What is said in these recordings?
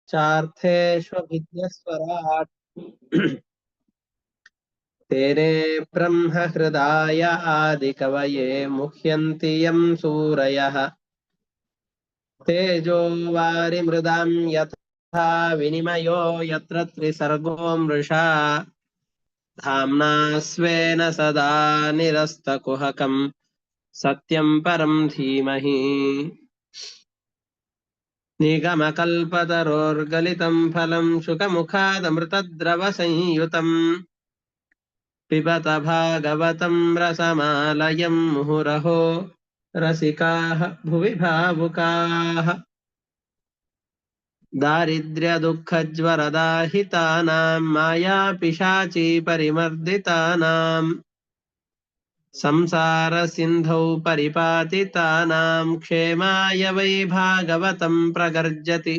चार्थेष्वभिज्ञस्वराट् तेने ब्रह्महृदाय आदिकवये मुह्यन्ति यं सूरयः तेजो वारिमृदां यथा विनिमयो यत्र त्रिसर्गो मृषा धाम्ना स्वेन सदा निरस्तकुहकं सत्यं परं धीमहि निगमकल्पतरोर्गलितं फलं शुकमुखादमृतद्रवसंयुतम् पिबत भागवतं रसमालयं मुहुरहो रसिकाः भुवि भावुकाः दारिद्र्यदुःखज्वरदाहितानां मायापिशाची परिमर्दितानां संसारसिन्धौ परिपातितानां क्षेमाय वै भागवतं प्रगर्जति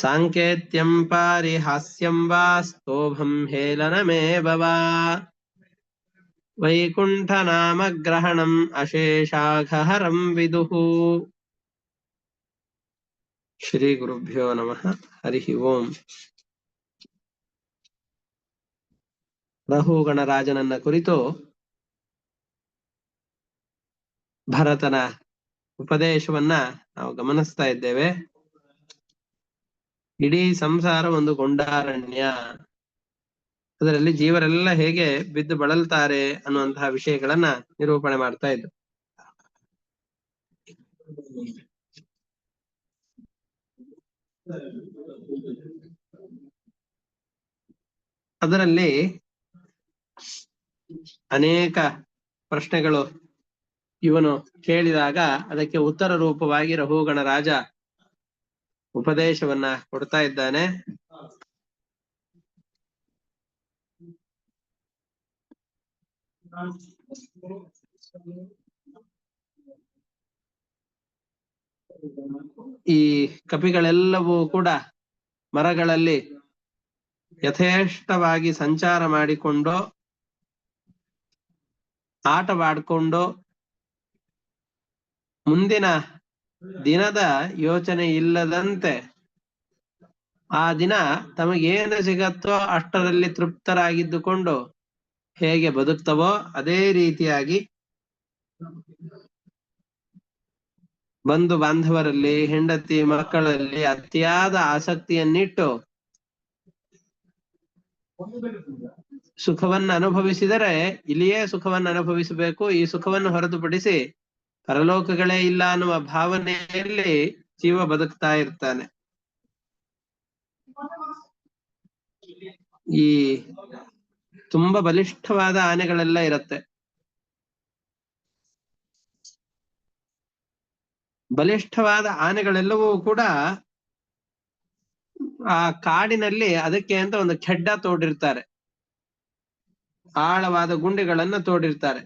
साङ्केत्यं पारिहास्यं वा स्तोभं हेलनमेव वा वैकुण्ठनामग्रहणम् अशेषाघहरं विदुः ಶ್ರೀ ಗುರುಭ್ಯೋ ನಮಃ. ಹರಿ ಓಂ. ರಹುಗಣರಾಜನನ್ನ ಕುರಿತು ಭರತನ ಉಪದೇಶವನ್ನ ನಾವು ಗಮನಿಸ್ತಾ ಇದ್ದೇವೆ. ಇಡೀ ಸಂಸಾರ ಒಂದು ಗೊಂಡಾರಣ್ಯ, ಅದರಲ್ಲಿ ಜೀವರೆಲ್ಲ ಹೇಗೆ ಬಿದ್ದು ಬಳಲ್ತಾರೆ ಅನ್ನುವಂತಹ ವಿಷಯಗಳನ್ನ ನಿರೂಪಣೆ ಮಾಡ್ತಾ ಇದ್ದು. ಅದರಲ್ಲಿ ಅನೇಕ ಪ್ರಶ್ನೆಗಳು ಇವನು ಕೇಳಿದಾಗ ಅದಕ್ಕೆ ಉತ್ತರ ರೂಪವಾಗಿ ರಹುಗಣ ರಾಜ ಉಪದೇಶವನ್ನ ಕೊಡ್ತಾ ಇದ್ದಾನೆ. ಈ ಕಪಿಗಳೆಲ್ಲವೂ ಕೂಡ ಮರಗಳಲ್ಲಿ ಯಥೇಷ್ಟವಾಗಿ ಸಂಚಾರ ಮಾಡಿಕೊಂಡು ಆಟವಾಡ್ಕೊಂಡು ಮುಂದಿನ ದಿನದ ಯೋಚನೆ ಇಲ್ಲದಂತೆ ಆ ದಿನ ತಮಗೇನು ಸಿಗತ್ತೋ ಅಷ್ಟರಲ್ಲಿ ತೃಪ್ತರಾಗಿದ್ದುಕೊಂಡು ಹೇಗೆ ಬದುಕ್ತವೋ ಅದೇ ರೀತಿಯಾಗಿ ಬಂಧು ಬಾಂಧವರಲ್ಲಿ, ಹೆಂಡತಿ ಮಕ್ಕಳಲ್ಲಿ ಅತಿಯಾದ ಆಸಕ್ತಿಯನ್ನಿಟ್ಟು ಸುಖವನ್ನು ಅನುಭವಿಸಿದರೆ ಇಲ್ಲಿಯೇ ಸುಖವನ್ನು ಅನುಭವಿಸಬೇಕು, ಈ ಸುಖವನ್ನು ಹೊರತುಪಡಿಸಿ ಪರಲೋಕಗಳೇ ಇಲ್ಲ ಅನ್ನುವ ಭಾವನೆಯಲ್ಲಿ ಜೀವ ಬದುಕ್ತಾ ಇರ್ತಾನೆ. ಈ ತುಂಬಾ ಬಲಿಷ್ಠವಾದ ಆನೆಗಳೆಲ್ಲ ಇರತ್ತೆ. ಬಲಿಷ್ಠವಾದ ಆನೆಗಳೆಲ್ಲವೂ ಕೂಡ ಆ ಕಾಡಿನಲ್ಲಿ ಅದಕ್ಕೆ ಅಂತ ಒಂದು ಖೆಡ್ಡ ತೋಡಿರ್ತಾರೆ, ಆಳವಾದ ಗುಂಡಿಗಳನ್ನ ತೋಡಿರ್ತಾರೆ.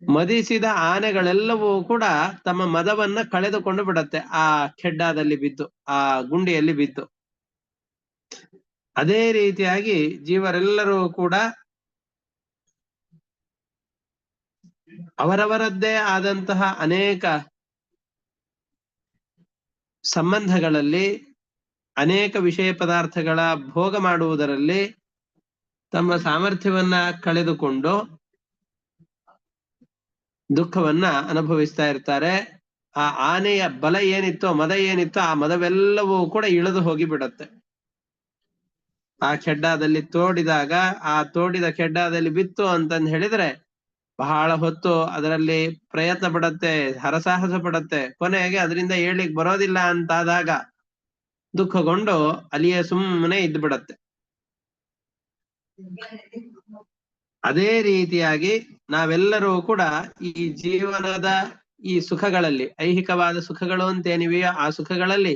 ಮದಿಸಿದ ಆನೆಗಳೆಲ್ಲವೂ ಕೂಡ ತಮ್ಮ ಮದವನ್ನ ಕಳೆದುಕೊಂಡು ಬಿಡತ್ತೆ ಆ ಖೆಡ್ಡಾದಲ್ಲಿ ಬಿದ್ದು, ಆ ಗುಂಡಿಯಲ್ಲಿ ಬಿದ್ದು. ಅದೇ ರೀತಿಯಾಗಿ ಜೀವರೆಲ್ಲರೂ ಕೂಡ ಅವರವರದ್ದೇ ಆದಂತಹ ಅನೇಕ ಸಂಬಂಧಗಳಲ್ಲಿ, ಅನೇಕ ವಿಷಯ ಪದಾರ್ಥಗಳ ಭೋಗ ಮಾಡುವುದರಲ್ಲಿ ತಮ್ಮ ಸಾಮರ್ಥ್ಯವನ್ನ ಕಳೆದುಕೊಂಡು ದುಃಖವನ್ನ ಅನುಭವಿಸ್ತಾ ಇರ್ತಾರೆ. ಆ ಆನೆಯ ಬಲ ಏನಿತ್ತೋ, ಮದ ಏನಿತ್ತೋ, ಆ ಮದವೆಲ್ಲವೂ ಕೂಡ ಇಳಿದು ಹೋಗಿ ಬಿಡತ್ತೆ. ಆ ಖೆಡ್ಡಾದಲ್ಲಿ ತೋಡಿದಾಗ ಆ ತೋಡಿದ ಖೆಡ್ಡಾದಲ್ಲಿ ಬಿತ್ತು ಅಂತಂದು ಹೇಳಿದ್ರೆ ಬಹಳ ಹೊತ್ತು ಅದರಲ್ಲಿ ಪ್ರಯತ್ನ ಪಡತ್ತೆ, ಹರಸಾಹಸ ಪಡತ್ತೆ. ಕೊನೆಗೆ ಅದರಿಂದ ಏಳಿಗೆ ಬರೋದಿಲ್ಲ ಅಂತಾದಾಗ ದುಃಖಗೊಂಡು ಅಲ್ಲಿಯೇ ಸುಮ್ಮನೆ ಇದ್ದು ಬಿಡತ್ತೆ. ಅದೇ ರೀತಿಯಾಗಿ ನಾವೆಲ್ಲರೂ ಕೂಡ ಈ ಜೀವನದ ಈ ಸುಖಗಳಲ್ಲಿ, ಐಹಿಕವಾದ ಸುಖಗಳು ಅಂತೇನಿವೆಯೋ ಆ ಸುಖಗಳಲ್ಲಿ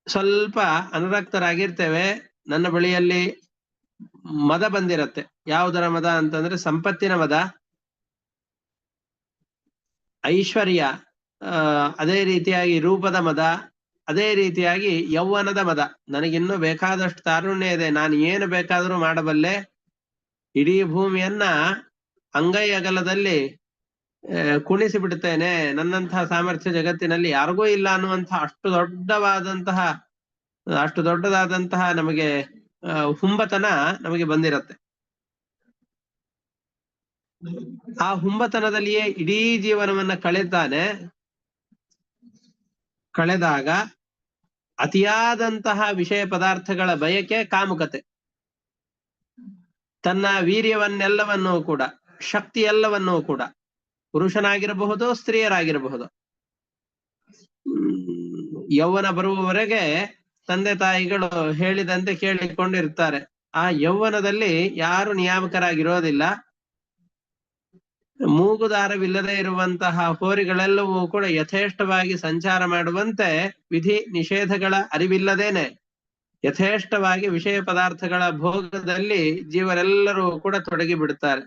ಸ್ವಲ್ಪ ಅನುರಕ್ತರಾಗಿರ್ತೇವೆ. ನನ್ನ ಬಳಿಯಲ್ಲಿ ಮದ ಬಂದಿರತ್ತೆ. ಯಾವುದರ ಮದ ಅಂತಂದ್ರೆ ಸಂಪತ್ತಿನ ಮದ, ಐಶ್ವರ್ಯ, ಅದೇ ರೀತಿಯಾಗಿ ರೂಪದ ಮದ, ಅದೇ ರೀತಿಯಾಗಿ ಯೌವನದ ಮದ. ನನಗಿನ್ನೂ ಬೇಕಾದಷ್ಟು ತಾರುಣ್ಯ ಇದೆ, ನಾನು ಏನು ಬೇಕಾದರೂ ಮಾಡಬಲ್ಲೆ, ಇಡೀ ಭೂಮಿಯನ್ನ ಅಂಗೈ ಅಗಲದಲ್ಲಿ ಕುಣಿಸಿ ಬಿಡ್ತೇನೆ, ನನ್ನಂತಹ ಸಾಮರ್ಥ್ಯ ಜಗತ್ತಿನಲ್ಲಿ ಯಾರಿಗೂ ಇಲ್ಲ ಅನ್ನುವಂತಹ ಅಷ್ಟು ದೊಡ್ಡದಾದಂತಹ ನಮಗೆ ಹುಂಬತನ ನಮಗೆ ಬಂದಿರತ್ತೆ. ಆ ಹುಂಬತನದಲ್ಲಿಯೇ ಇಡೀ ಜೀವನವನ್ನ ಕಳೆದಾಗ ಅತಿಯಾದಂತಹ ವಿಷಯ ಪದಾರ್ಥಗಳ ಬಯಕೆ ಕಾಮುಕತೆ, ತನ್ನ ವೀರ್ಯವನ್ನೆಲ್ಲವನ್ನೂ ಕೂಡ, ಶಕ್ತಿ ಎಲ್ಲವನ್ನೂ ಕೂಡ, ಪುರುಷನಾಗಿರಬಹುದು ಸ್ತ್ರೀಯರಾಗಿರಬಹುದು, ಯೌವನ ಬರುವವರೆಗೆ ತಂದೆ ತಾಯಿಗಳು ಹೇಳಿದಂತೆ ಕೇಳಿಕೊಂಡಿರ್ತಾರೆ. ಆ ಯೌವನದಲ್ಲಿ ಯಾರು ನಿಯಾಮಕರಾಗಿರೋದಿಲ್ಲ. ಮೂಗುದಾರವಿಲ್ಲದೆ ಇರುವಂತಹ ಹೋರಿಗಳೆಲ್ಲವೂ ಕೂಡ ಯಥೇಷ್ಟವಾಗಿ ಸಂಚಾರ ಮಾಡುವಂತೆ ವಿಧಿ ನಿಷೇಧಗಳ ಅರಿವಿಲ್ಲದೇನೆ ಯಥೇಷ್ಟವಾಗಿ ವಿಷಯ ಪದಾರ್ಥಗಳ ಭೋಗದಲ್ಲಿ ಜೀವರೆಲ್ಲರೂ ಕೂಡ ತೊಡಗಿ ಬಿಡುತ್ತಾರೆ.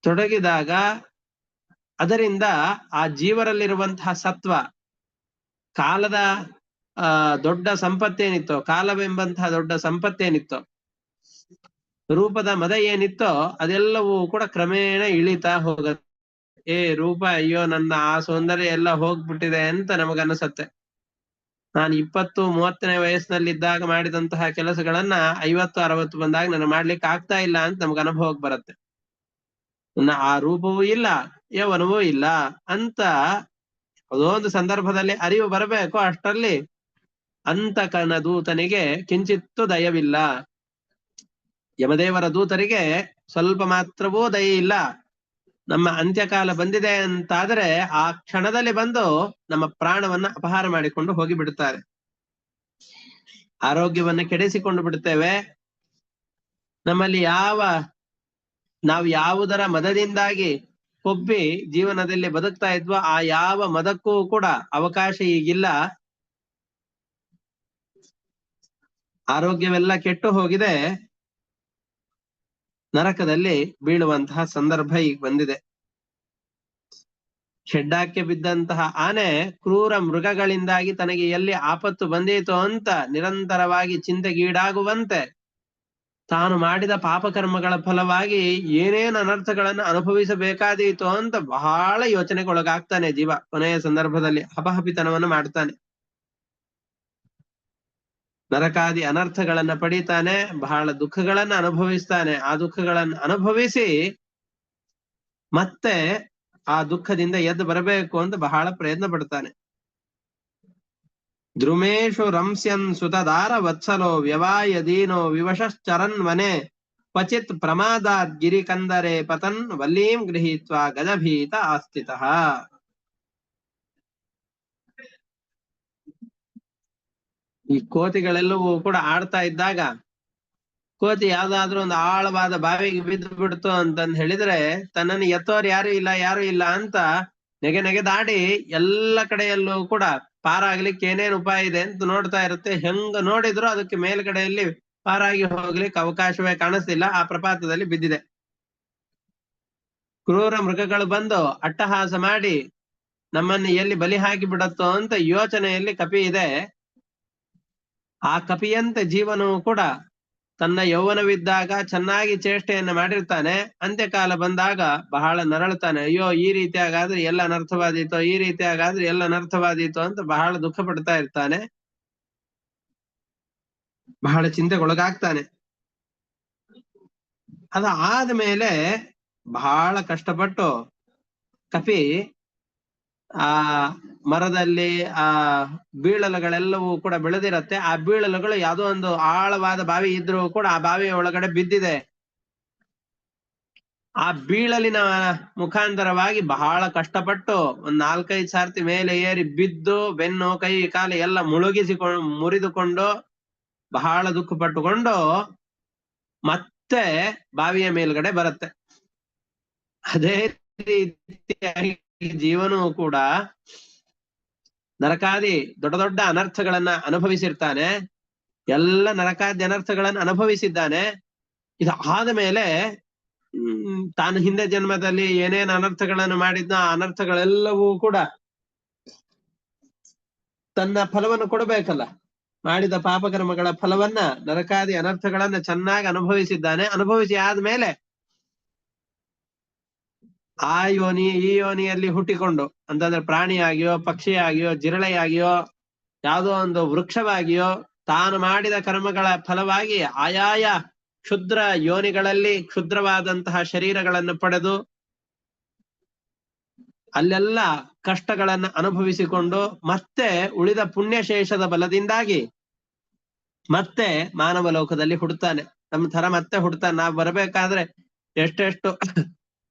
ತೊಡಗಿದಾಗ ಅದರಿಂದ ಆ ಜೀವರಲ್ಲಿರುವಂತಹ ಸತ್ವ, ಕಾಲದ ದೊಡ್ಡ ಸಂಪತ್ತೇನಿತ್ತೋ, ಕಾಲವೆಂಬಂತಹ ದೊಡ್ಡ ಸಂಪತ್ತೇನಿತ್ತೋ, ರೂಪದ ಮದ ಏನಿತ್ತೋ ಅದೆಲ್ಲವೂ ಕೂಡ ಕ್ರಮೇಣ ಇಳಿತಾ ಹೋಗುತ್ತೆ. ರೂಪ, ಅಯ್ಯೋ ನನ್ನ ಆ ಸೌಂದರ್ಯ ಎಲ್ಲ ಹೋಗ್ಬಿಟ್ಟಿದೆ ಅಂತ ನಮಗನ್ನಿಸತ್ತೆ. ನಾನು 20-30ನೇ ವಯಸ್ಸಿನಲ್ಲಿದ್ದಾಗ ಮಾಡಿದಂತಹ ಕೆಲಸಗಳನ್ನ 50-60 ಬಂದಾಗ ನಾನು ಮಾಡ್ಲಿಕ್ಕೆ ಆಗ್ತಾ ಇಲ್ಲ ಅಂತ ನಮ್ಗೆ ಅನುಭವಕ್ಕೆ ಬರುತ್ತೆ. ಆ ರೂಪವೂ ಇಲ್ಲ, ಯೌವನವೂ ಇಲ್ಲ ಅಂತ ಯಾವುದೋ ಒಂದು ಸಂದರ್ಭದಲ್ಲಿ ಅರಿವು ಬರಬೇಕು. ಅಷ್ಟರಲ್ಲಿ ಅಂತಕನ ದೂತನಿಗೆ ಕಿಂಚಿತ್ತೂ ದಯವಿಲ್ಲ. ಯಮದೇವರ ದೂತರಿಗೆ ಸ್ವಲ್ಪ ಮಾತ್ರವೂ ದಯೆ ಇಲ್ಲ. ನಮ್ಮ ಅಂತ್ಯಕಾಲ ಬಂದಿದೆ ಅಂತಾದ್ರೆ ಆ ಕ್ಷಣದಲ್ಲಿ ಬಂದು ನಮ್ಮ ಪ್ರಾಣವನ್ನ ಅಪಹಾರ ಮಾಡಿಕೊಂಡು ಹೋಗಿ ಬಿಡುತ್ತಾರೆ. ಆರೋಗ್ಯವನ್ನ ಕೆಡಿಸಿಕೊಂಡು ಬಿಡುತ್ತೇವೆ. ನಮ್ಮಲ್ಲಿ ನಾವು ಯಾವುದರ ಮದದಿಂದಾಗಿ ಕೊಬ್ಬಿ ಜೀವನದಲ್ಲಿ ಬದುಕ್ತಾ ಇದ್ವೋ ಆ ಯಾವ ಮದಕ್ಕೂ ಕೂಡ ಅವಕಾಶ ಈಗಿಲ್ಲ. ಆರೋಗ್ಯವೆಲ್ಲ ಕೆಟ್ಟು ಹೋಗಿದೆ. ನರಕದಲ್ಲಿ ಬೀಳುವಂತಹ ಸಂದರ್ಭ ಈಗ ಬಂದಿದೆ. ಶೆಡ್ಡಾಕ್ಕೆ ಬಿದ್ದಂತಹ ಆನೆ ಕ್ರೂರ ಮೃಗಗಳಿಂದಾಗಿ ತನಗೆ ಎಲ್ಲಿ ಆಪತ್ತು ಬಂದೀತೋ ಅಂತ ನಿರಂತರವಾಗಿ ಚಿಂತೆಗೀಡಾಗುವಂತೆ ತಾನು ಮಾಡಿದ ಪಾಪಕರ್ಮಗಳ ಫಲವಾಗಿ ಏನೇನು ಅನರ್ಥಗಳನ್ನು ಅನುಭವಿಸಬೇಕಾದೀತೋ ಅಂತ ಬಹಳ ಯೋಚನೆಗೊಳಗಾಗ್ತಾನೆ ಜೀವ. ಕೊನೆಯ ಸಂದರ್ಭದಲ್ಲಿ ಅಪಹಪಿತನವನ್ನು ಮಾಡ್ತಾನೆ, ನರಕಾದಿ ಅನರ್ಥಗಳನ್ನ ಪಡೀತಾನೆ, ಬಹಳ ದುಃಖಗಳನ್ನ ಅನುಭವಿಸ್ತಾನೆ. ಆ ದುಃಖಗಳನ್ನ ಅನುಭವಿಸಿ ಮತ್ತೆ ಆ ದುಃಖದಿಂದ ಎದ್ದು ಬರಬೇಕು ಅಂತ ಬಹಳ ಪ್ರಯತ್ನ ಪಡ್ತಾನೆ. ದ್ರುಮೇಶು ರಂಸ್ಯನ್ ಸುತದಾರ ವತ್ಸಲೋ ವ್ಯವಾಯದೀನೋ ವಿವಶಶ್ಚರನ್ ವನೆ ಕ್ವಚಿತ್ ಪ್ರಮಾದಾತ್ ಗಿರಿಕಂದರೆ ಪತನ್ ವಲ್ಲೀಂ ಗೃಹೀತ್ವಾ ಗಜಭೀತ ಆಸ್ಥಿತಃ. ಈ ಕೋತಿಗಳೆಲ್ಲವೂ ಕೂಡ ಆಡ್ತಾ ಇದ್ದಾಗ ಕೋತಿ ಯಾವ್ದಾದ್ರು ಒಂದು ಆಳವಾದ ಬಾವಿಗೆ ಬಿದ್ದು ಬಿಡ್ತು ಅಂತಂದ್ ಹೇಳಿದ್ರೆ ತನ್ನನ್ನು ಎತ್ತೋರು ಯಾರು ಇಲ್ಲ ಅಂತ ನೆಗೆದಾಡಿ ಎಲ್ಲ ಕಡೆಯಲ್ಲೂ ಕೂಡ ಪಾರಾಗ್ಲಿಕ್ಕೆ ಏನೇನು ಉಪಾಯ ಇದೆ ಅಂತ ನೋಡ್ತಾ ಇರುತ್ತೆ. ಹೆಂಗ ನೋಡಿದ್ರು ಅದಕ್ಕೆ ಮೇಲ್ಗಡೆಯಲ್ಲಿ ಪಾರಾಗಿ ಹೋಗ್ಲಿಕ್ಕೆ ಅವಕಾಶವೇ ಕಾಣಿಸ್ತಿಲ್ಲ. ಆ ಪ್ರಪಾತದಲ್ಲಿ ಬಿದ್ದಿದೆ. ಕ್ರೂರ ಮೃಗಗಳು ಬಂದು ಅಟ್ಟಹಾಸ ಮಾಡಿ ನಮ್ಮನ್ನು ಎಲ್ಲಿ ಬಲಿ ಹಾಕಿ ಬಿಡತ್ತೋ ಅಂತ ಯೋಚನೆಯಲ್ಲಿ ಕಪಿ ಇದೆ. ಆ ಕಪಿಯಂತೆ ಜೀವನವು ಕೂಡ ತನ್ನ ಯೌವನವಿದ್ದಾಗ ಚೆನ್ನಾಗಿ ಚೇಷ್ಟೆಯನ್ನ ಮಾಡಿರ್ತಾನೆ. ಅಂತ್ಯಕಾಲ ಬಂದಾಗ ಬಹಳ ನರಳುತ್ತಾನೆ. ಅಯ್ಯೋ, ಈ ರೀತಿಯಾಗಾದ್ರೆ ಎಲ್ಲ ಅನರ್ಥವಾದೀತೋ, ಈ ರೀತಿಯಾಗಾದ್ರೆ ಎಲ್ಲ ಅನರ್ಥವಾದೀತೋ ಅಂತ ಬಹಳ ದುಃಖ ಪಡ್ತಾ ಇರ್ತಾನೆ, ಬಹಳ ಚಿಂತೆಗೊಳಗಾಗ್ತಾನೆ. ಅದು ಆದ್ಮೇಲೆ ಬಹಳ ಕಷ್ಟಪಟ್ಟು ಕಪಿ ಆ ಮರದಲ್ಲಿ ಆ ಬೀಳಲುಗಳೆಲ್ಲವೂ ಕೂಡ ಬೆಳೆದಿರತ್ತೆ. ಆ ಬೀಳಲುಗಳು ಯಾವುದೋ ಒಂದು ಆಳವಾದ ಬಾವಿ ಇದ್ರೂ ಕೂಡ ಆ ಬಾವಿಯ ಒಳಗಡೆ ಬಿದ್ದಿದೆ. ಆ ಬೀಳಲಿನ ಮುಖಾಂತರವಾಗಿ ಬಹಳ ಕಷ್ಟಪಟ್ಟು ಒಂದ್ 4-5 ಸಾರ್ತಿ ಮೇಲೆ ಏರಿ ಬಿದ್ದು ಬೆನ್ನು ಕೈ ಕಾಲು ಎಲ್ಲ ಮುರಿದುಕೊಂಡು ಬಹಳ ದುಃಖ ಪಟ್ಟುಕೊಂಡು ಮತ್ತೆ ಬಾವಿಯ ಮೇಲ್ಗಡೆ ಬರುತ್ತೆ. ಅದೇ ರೀತಿಯಾಗಿ ಜೀವನವು ಕೂಡ ನರಕಾದಿ ದೊಡ್ಡ ದೊಡ್ಡ ಅನರ್ಥಗಳನ್ನ ಅನುಭವಿಸಿರ್ತಾನೆ. ಎಲ್ಲ ನರಕಾದಿ ಅನರ್ಥಗಳನ್ನ ಅನುಭವಿಸಿದ್ದಾನೆ. ಇದು ಆದ ಮೇಲೆ ತಾನು ಹಿಂದೆ ಜನ್ಮದಲ್ಲಿ ಏನೇನು ಅನರ್ಥಗಳನ್ನು ಮಾಡಿದ್ನ ಆ ಅನರ್ಥಗಳೆಲ್ಲವೂ ಕೂಡ ತನ್ನ ಫಲವನ್ನು ಕೊಡಬೇಕಲ್ಲ. ಮಾಡಿದ ಪಾಪಕರ್ಮಗಳ ಫಲವನ್ನ, ನರಕಾದಿ ಅನರ್ಥಗಳನ್ನ ಚೆನ್ನಾಗಿ ಅನುಭವಿಸಿದ್ದಾನೆ. ಅನುಭವಿಸಿ ಆದ್ಮೇಲೆ ಆ ಯೋನಿ ಈ ಯೋನಿಯಲ್ಲಿ ಹುಟ್ಟಿಕೊಂಡು, ಅಂತಂದ್ರೆ ಪ್ರಾಣಿಯಾಗಿಯೋ, ಪಕ್ಷಿಯಾಗಿಯೋ, ಜಿರಳೆಯಾಗಿಯೋ, ಯಾವುದೋ ಒಂದು ವೃಕ್ಷವಾಗಿಯೋ, ತಾನು ಮಾಡಿದ ಕರ್ಮಗಳ ಫಲವಾಗಿ ಆಯಾಯ ಕ್ಷುದ್ರ ಯೋನಿಗಳಲ್ಲಿ ಕ್ಷುದ್ರವಾದಂತಹ ಶರೀರಗಳನ್ನು ಪಡೆದು ಅಲ್ಲೆಲ್ಲ ಕಷ್ಟಗಳನ್ನು ಅನುಭವಿಸಿಕೊಂಡು ಮತ್ತೆ ಉಳಿದ ಪುಣ್ಯಶೇಷದ ಬಲದಿಂದಾಗಿ ಮತ್ತೆ ಮಾನವ ಲೋಕದಲ್ಲಿ ಹುಡ್ತಾನೆ. ನಮ್ಮ ತರ ಮತ್ತೆ ಹುಡ್ತಾನೆ. ನಾವು ಬರಬೇಕಾದ್ರೆ ಎಷ್ಟೆಷ್ಟು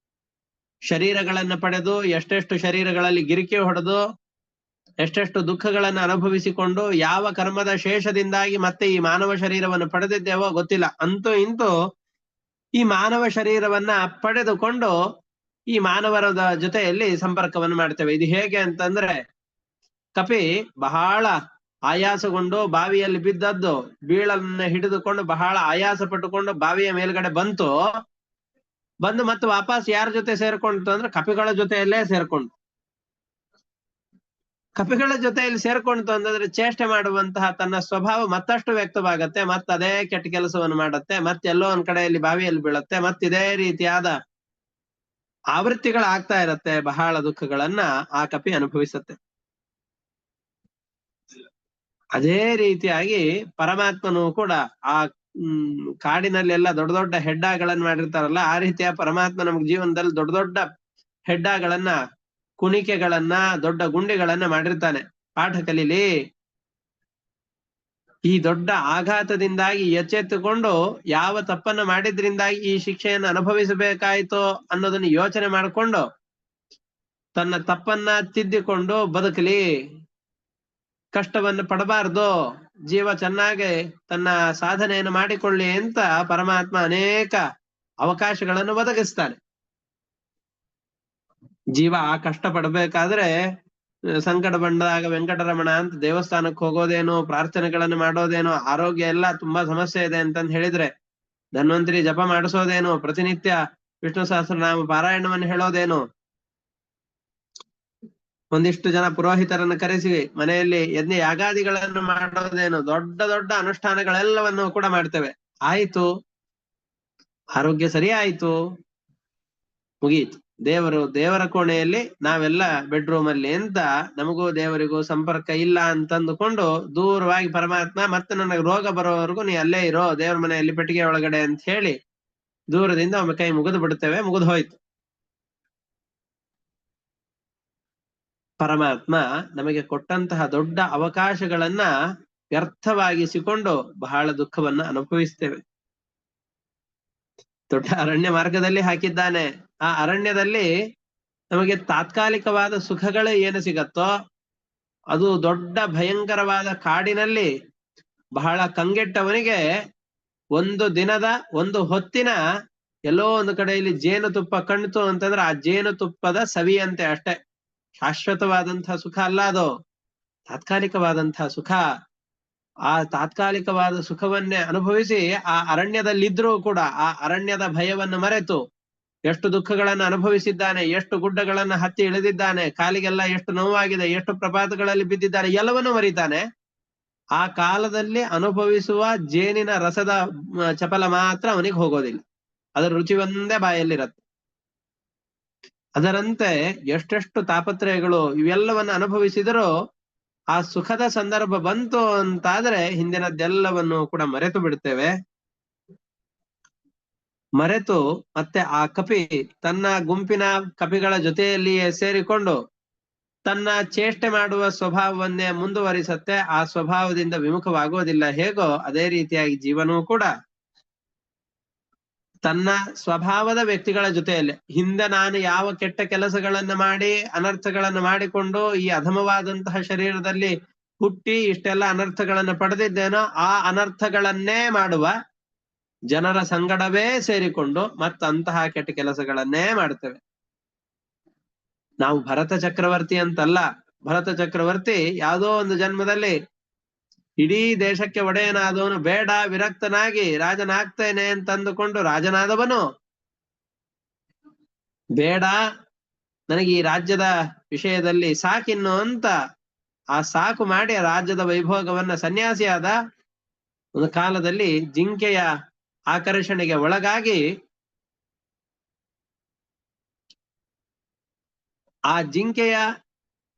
ಶರೀರಗಳನ್ನ ಪಡೆದು, ಎಷ್ಟೆಷ್ಟು ಶರೀರಗಳಲ್ಲಿ ಗಿರಿಕೆ ಹೊಡೆದು, ಎಷ್ಟೆಷ್ಟು ದುಃಖಗಳನ್ನು ಅನುಭವಿಸಿಕೊಂಡು ಯಾವ ಕರ್ಮದ ಶೇಷದಿಂದಾಗಿ ಮತ್ತೆ ಈ ಮಾನವ ಶರೀರವನ್ನು ಪಡೆದಿದ್ದೇವೋ ಗೊತ್ತಿಲ್ಲ. ಅಂತೂ ಇಂತೂ ಈ ಮಾನವ ಶರೀರವನ್ನ ಪಡೆದುಕೊಂಡು ಈ ಮಾನವರ ಜೊತೆಯಲ್ಲಿ ಸಂಪರ್ಕವನ್ನು ಮಾಡ್ತೇವೆ. ಇದು ಹೇಗೆ ಅಂತಂದ್ರೆ, ಕಪಿ ಬಹಳ ಆಯಾಸಗೊಂಡು ಬಾವಿಯಲ್ಲಿ ಬಿದ್ದದ್ದು, ಬೀಳನ್ನ ಹಿಡಿದುಕೊಂಡು ಬಹಳ ಆಯಾಸ ಪಟ್ಟುಕೊಂಡು ಬಾವಿಯ ಮೇಲ್ಗಡೆ ಬಂದು ಮತ್ತೆ ವಾಪಸ್ ಯಾರ ಜೊತೆ ಸೇರ್ಕೊಂಡ್ತು ಅಂದ್ರೆ ಕಪಿಗಳ ಜೊತೆಯಲ್ಲೇ ಸೇರ್ಕೊಂಡು. ಕಪಿಗಳ ಜೊತೆಯಲ್ಲಿ ಸೇರ್ಕೊಂಡ್ತು ಅಂತಂದ್ರೆ ಚೇಷ್ಟೆ ಮಾಡುವಂತಹ ತನ್ನ ಸ್ವಭಾವ ಮತ್ತಷ್ಟು ವ್ಯಕ್ತವಾಗತ್ತೆ. ಅದೇ ಕೆಟ್ಟ ಕೆಲಸವನ್ನು ಮಾಡತ್ತೆ, ಮತ್ತೆಲ್ಲೋ ಒಂದ್ ಕಡೆಯಲ್ಲಿ ಬಾವಿಯಲ್ಲಿ ಬೀಳತ್ತೆ, ಇದೇ ರೀತಿಯಾದ ಆವೃತ್ತಿಗಳಾಗ್ತಾ ಇರತ್ತೆ. ಬಹಳ ದುಃಖಗಳನ್ನ ಆ ಕಪಿ ಅನುಭವಿಸತ್ತೆ. ಅದೇ ರೀತಿಯಾಗಿ ಪರಮಾತ್ಮನು ಕೂಡ ಆ ಕಾಡಿನಲ್ಲೆಲ್ಲ ದೊಡ್ಡ ದೊಡ್ಡ ಹೆಡ್ಡಾಗಳನ್ನ ಮಾಡಿರ್ತಾರಲ್ಲ, ಆ ರೀತಿಯ ಪರಮಾತ್ಮ ನಮ್ಗೆ ಜೀವನದಲ್ಲಿ ದೊಡ್ಡ ದೊಡ್ಡ ಹೆಡ್ಡಾಗಳನ್ನ, ಕುಣಿಕೆಗಳನ್ನ, ದೊಡ್ಡ ಗುಂಡಿಗಳನ್ನ ಮಾಡಿರ್ತಾನೆ. ಪಾಠ ಕಲೀಲಿ, ಈ ದೊಡ್ಡ ಆಘಾತದಿಂದಾಗಿ ಎಚ್ಚೆತ್ತುಕೊಂಡು ಯಾವ ತಪ್ಪನ್ನ ಮಾಡಿದ್ರಿಂದಾಗಿ ಈ ಶಿಕ್ಷೆಯನ್ನು ಅನುಭವಿಸಬೇಕಾಯ್ತೋ ಅನ್ನೋದನ್ನ ಯೋಚನೆ ಮಾಡಿಕೊಂಡು ತನ್ನ ತಪ್ಪನ್ನ ತಿದ್ದಿಕೊಂಡು ಬದುಕಲಿ, ಕಷ್ಟವನ್ನು ಪಡಬಾರ್ದು, ಜೀವ ಚೆನ್ನಾಗಿ ತನ್ನ ಸಾಧನೆಯನ್ನು ಮಾಡಿಕೊಳ್ಳಿ ಅಂತ ಪರಮಾತ್ಮ ಅನೇಕ ಅವಕಾಶಗಳನ್ನು ಒದಗಿಸ್ತಾನೆ. ಜೀವ ಆ ಕಷ್ಟ ಪಡಬೇಕಾದ್ರೆ ಸಂಕಟ ಬಂದಾಗ ವೆಂಕಟರಮಣ ಅಂತ ದೇವಸ್ಥಾನಕ್ಕೆ ಹೋಗೋದೇನು, ಪ್ರಾರ್ಥನೆಗಳನ್ನು ಮಾಡೋದೇನು, ಆರೋಗ್ಯ ಎಲ್ಲ ತುಂಬಾ ಸಮಸ್ಯೆ ಇದೆ ಅಂತಂದು ಹೇಳಿದ್ರೆ ಧನ್ವಂತರಿ ಜಪ ಮಾಡಿಸೋದೇನು, ಪ್ರತಿನಿತ್ಯ ವಿಷ್ಣು ಸಹಸ್ರನಾಮ ಪಾರಾಯಣವನ್ನು ಹೇಳೋದೇನು, ಒಂದಿಷ್ಟು ಜನ ಪುರೋಹಿತರನ್ನು ಕರೆಸಿ ಮನೆಯಲ್ಲಿ ಯಜ್ಞ ಯಾಗಾದಿಗಳನ್ನು ಮಾಡೋದೇನು, ದೊಡ್ಡ ದೊಡ್ಡ ಅನುಷ್ಠಾನಗಳೆಲ್ಲವನ್ನು ಕೂಡ ಮಾಡ್ತೇವೆ. ಆಯ್ತು, ಆರೋಗ್ಯ ಸರಿ ಆಯ್ತು, ಮುಗೀತು. ದೇವರ ಕೋಣೆಯಲ್ಲಿ ನಾವೆಲ್ಲ ಬೆಡ್ರೂಮ್ ಅಲ್ಲಿ ಅಂತ ನಮಗೂ ದೇವರಿಗೂ ಸಂಪರ್ಕ ಇಲ್ಲ ಅಂತಂದುಕೊಂಡು ದೂರವಾಗಿ ಪರಮಾತ್ಮ ಮತ್ತೆ ನನಗೆ ರೋಗ ಬರೋವರೆಗೂ ನೀ ಅಲ್ಲೇ ಇರೋ ದೇವರ ಮನೆಯಲ್ಲಿ ಪೆಟ್ಟಿಗೆ ಒಳಗಡೆ ಅಂತ ಹೇಳಿ ದೂರದಿಂದ ಒಮ್ಮೆ ಕೈ ಮುಗಿದು ಬಿಡ್ತೇವೆ, ಮುಗಿದು ಹೋಯ್ತು. ಪರಮಾತ್ಮ ನಮಗೆ ಕೊಟ್ಟಂತಹ ದೊಡ್ಡ ಅವಕಾಶಗಳನ್ನ ವ್ಯರ್ಥವಾಗಿಸಿಕೊಂಡು ಬಹಳ ದುಃಖವನ್ನ ಅನುಭವಿಸ್ತೇವೆ. ದೊಡ್ಡ ಅರಣ್ಯ ಮಾರ್ಗದಲ್ಲಿ ಹಾಕಿದ್ದಾನೆ. ಆ ಅರಣ್ಯದಲ್ಲಿ ನಮಗೆ ತಾತ್ಕಾಲಿಕವಾದ ಸುಖಗಳು ಏನು ಸಿಗತ್ತೋ ಅದು ದೊಡ್ಡ ಭಯಂಕರವಾದ ಕಾಡಿನಲ್ಲಿ ಬಹಳ ಕಂಗೆಟ್ಟವನಿಗೆ ಒಂದು ದಿನದ ಒಂದು ಹೊತ್ತಿನ ಎಲ್ಲೋ ಒಂದು ಕಡೆಯಲ್ಲಿ ಜೇನುತುಪ್ಪ ಕಣ್ತು ಅಂತಂದ್ರೆ ಆ ಜೇನುತುಪ್ಪದ ಸವಿಯಂತೆ ಅಷ್ಟೇ. ಶಾಶ್ವತವಾದಂತಹ ಸುಖ ಅಲ್ಲ ಅದು, ತಾತ್ಕಾಲಿಕವಾದಂತಹ ಸುಖ. ಆ ತಾತ್ಕಾಲಿಕವಾದ ಸುಖವನ್ನೇ ಅನುಭವಿಸಿ ಆ ಅರಣ್ಯದಲ್ಲಿದ್ರೂ ಕೂಡ ಆ ಅರಣ್ಯದ ಭಯವನ್ನು ಮರೆತು ಎಷ್ಟು ದುಃಖಗಳನ್ನು ಅನುಭವಿಸಿದ್ದಾನೆ, ಎಷ್ಟು ಗುಡ್ಡಗಳನ್ನ ಹತ್ತಿ ಇಳಿದಿದ್ದಾನೆ, ಕಾಲಿಗೆಲ್ಲ ಎಷ್ಟು ನೋವಾಗಿದೆ, ಎಷ್ಟು ಪ್ರಪಾತಗಳಲ್ಲಿ ಬಿದ್ದಿದ್ದಾನೆ, ಎಲ್ಲವನ್ನೂ ಮರಿತಾನೆ. ಆ ಕಾಲದಲ್ಲಿ ಅನುಭವಿಸುವ ಜೇನಿನ ರಸದ ಚಪಲ ಮಾತ್ರ ಅವನಿಗೆ ಹೋಗೋದಿಲ್ಲ, ಅದರ ರುಚಿ ಒಂದೇ ಬಾಯಲ್ಲಿರತ್ತೆ. ಅದರಂತೆ ಎಷ್ಟೆಷ್ಟು ತಾಪತ್ರಯಗಳು ಇವೆಲ್ಲವನ್ನು ಅನುಭವಿಸಿದರೂ ಆ ಸುಖದ ಸಂದರ್ಭ ಬಂತು ಅಂತಾದ್ರೆ ಹಿಂದಿನದ್ದೆಲ್ಲವನ್ನು ಕೂಡ ಮರೆತು ಬಿಡ್ತೇವೆ. ಮರೆತು ಮತ್ತೆ ಆ ಕಪಿ ತನ್ನ ಗುಂಪಿನ ಕಪಿಗಳ ಜೊತೆಯಲ್ಲಿಯೇ ಸೇರಿಕೊಂಡು ತನ್ನ ಚೇಷ್ಟೆ ಮಾಡುವ ಸ್ವಭಾವವನ್ನೇ ಮುಂದುವರಿಸತ್ತೆ. ಆ ಸ್ವಭಾವದಿಂದ ವಿಮುಖವಾಗುವುದಿಲ್ಲ. ಹೇಗೋ ಅದೇ ರೀತಿಯಾಗಿ ಜೀವನವೂ ಕೂಡ ತನ್ನ ಸ್ವಭಾವದ ವ್ಯಕ್ತಿಗಳ ಜೊತೆಯಲ್ಲಿ ಹಿಂದೆ ನಾನು ಯಾವ ಕೆಟ್ಟ ಕೆಲಸಗಳನ್ನ ಮಾಡಿ ಅನರ್ಥಗಳನ್ನು ಮಾಡಿಕೊಂಡು ಈ ಅಧಮವಾದಂತಹ ಶರೀರದಲ್ಲಿ ಹುಟ್ಟಿ ಇಷ್ಟೆಲ್ಲ ಅನರ್ಥಗಳನ್ನು ಪಡೆದಿದ್ದೇನೋ ಆ ಅನರ್ಥಗಳನ್ನೇ ಮಾಡುವ ಜನರ ಸಂಗಡವೇ ಸೇರಿಕೊಂಡು ಮತ್ತಂತಹ ಕೆಟ್ಟ ಕೆಲಸಗಳನ್ನೇ ಮಾಡ್ತೇವೆ. ನಾವು ಭರತ ಚಕ್ರವರ್ತಿ ಅಂತಲ್ಲ. ಭರತ ಚಕ್ರವರ್ತಿ ಯಾವುದೋ ಒಂದು ಜನ್ಮದಲ್ಲಿ ಇಡೀ ದೇಶಕ್ಕೆ ಒಡೆಯನಾದವನು ಬೇಡ ವಿರಕ್ತನಾಗಿ ರಾಜನಾಗ್ತೇನೆ ಅಂತಂದುಕೊಂಡು ರಾಜನಾದವನು, ಬೇಡ ನನಗೆ ಈ ರಾಜ್ಯದ ವಿಷಯದಲ್ಲಿ ಸಾಕಿನ್ನು ಅಂತ ಆ ಸಾಕು ಮಾಡಿ ಆ ರಾಜ್ಯದ ವೈಭೋಗವನ್ನ ಸನ್ಯಾಸಿಯಾದ. ಒಂದು ಕಾಲದಲ್ಲಿ ಜಿಂಕೆಯ ಆಕರ್ಷಣೆಗೆ ಒಳಗಾಗಿ ಆ ಜಿಂಕೆಯ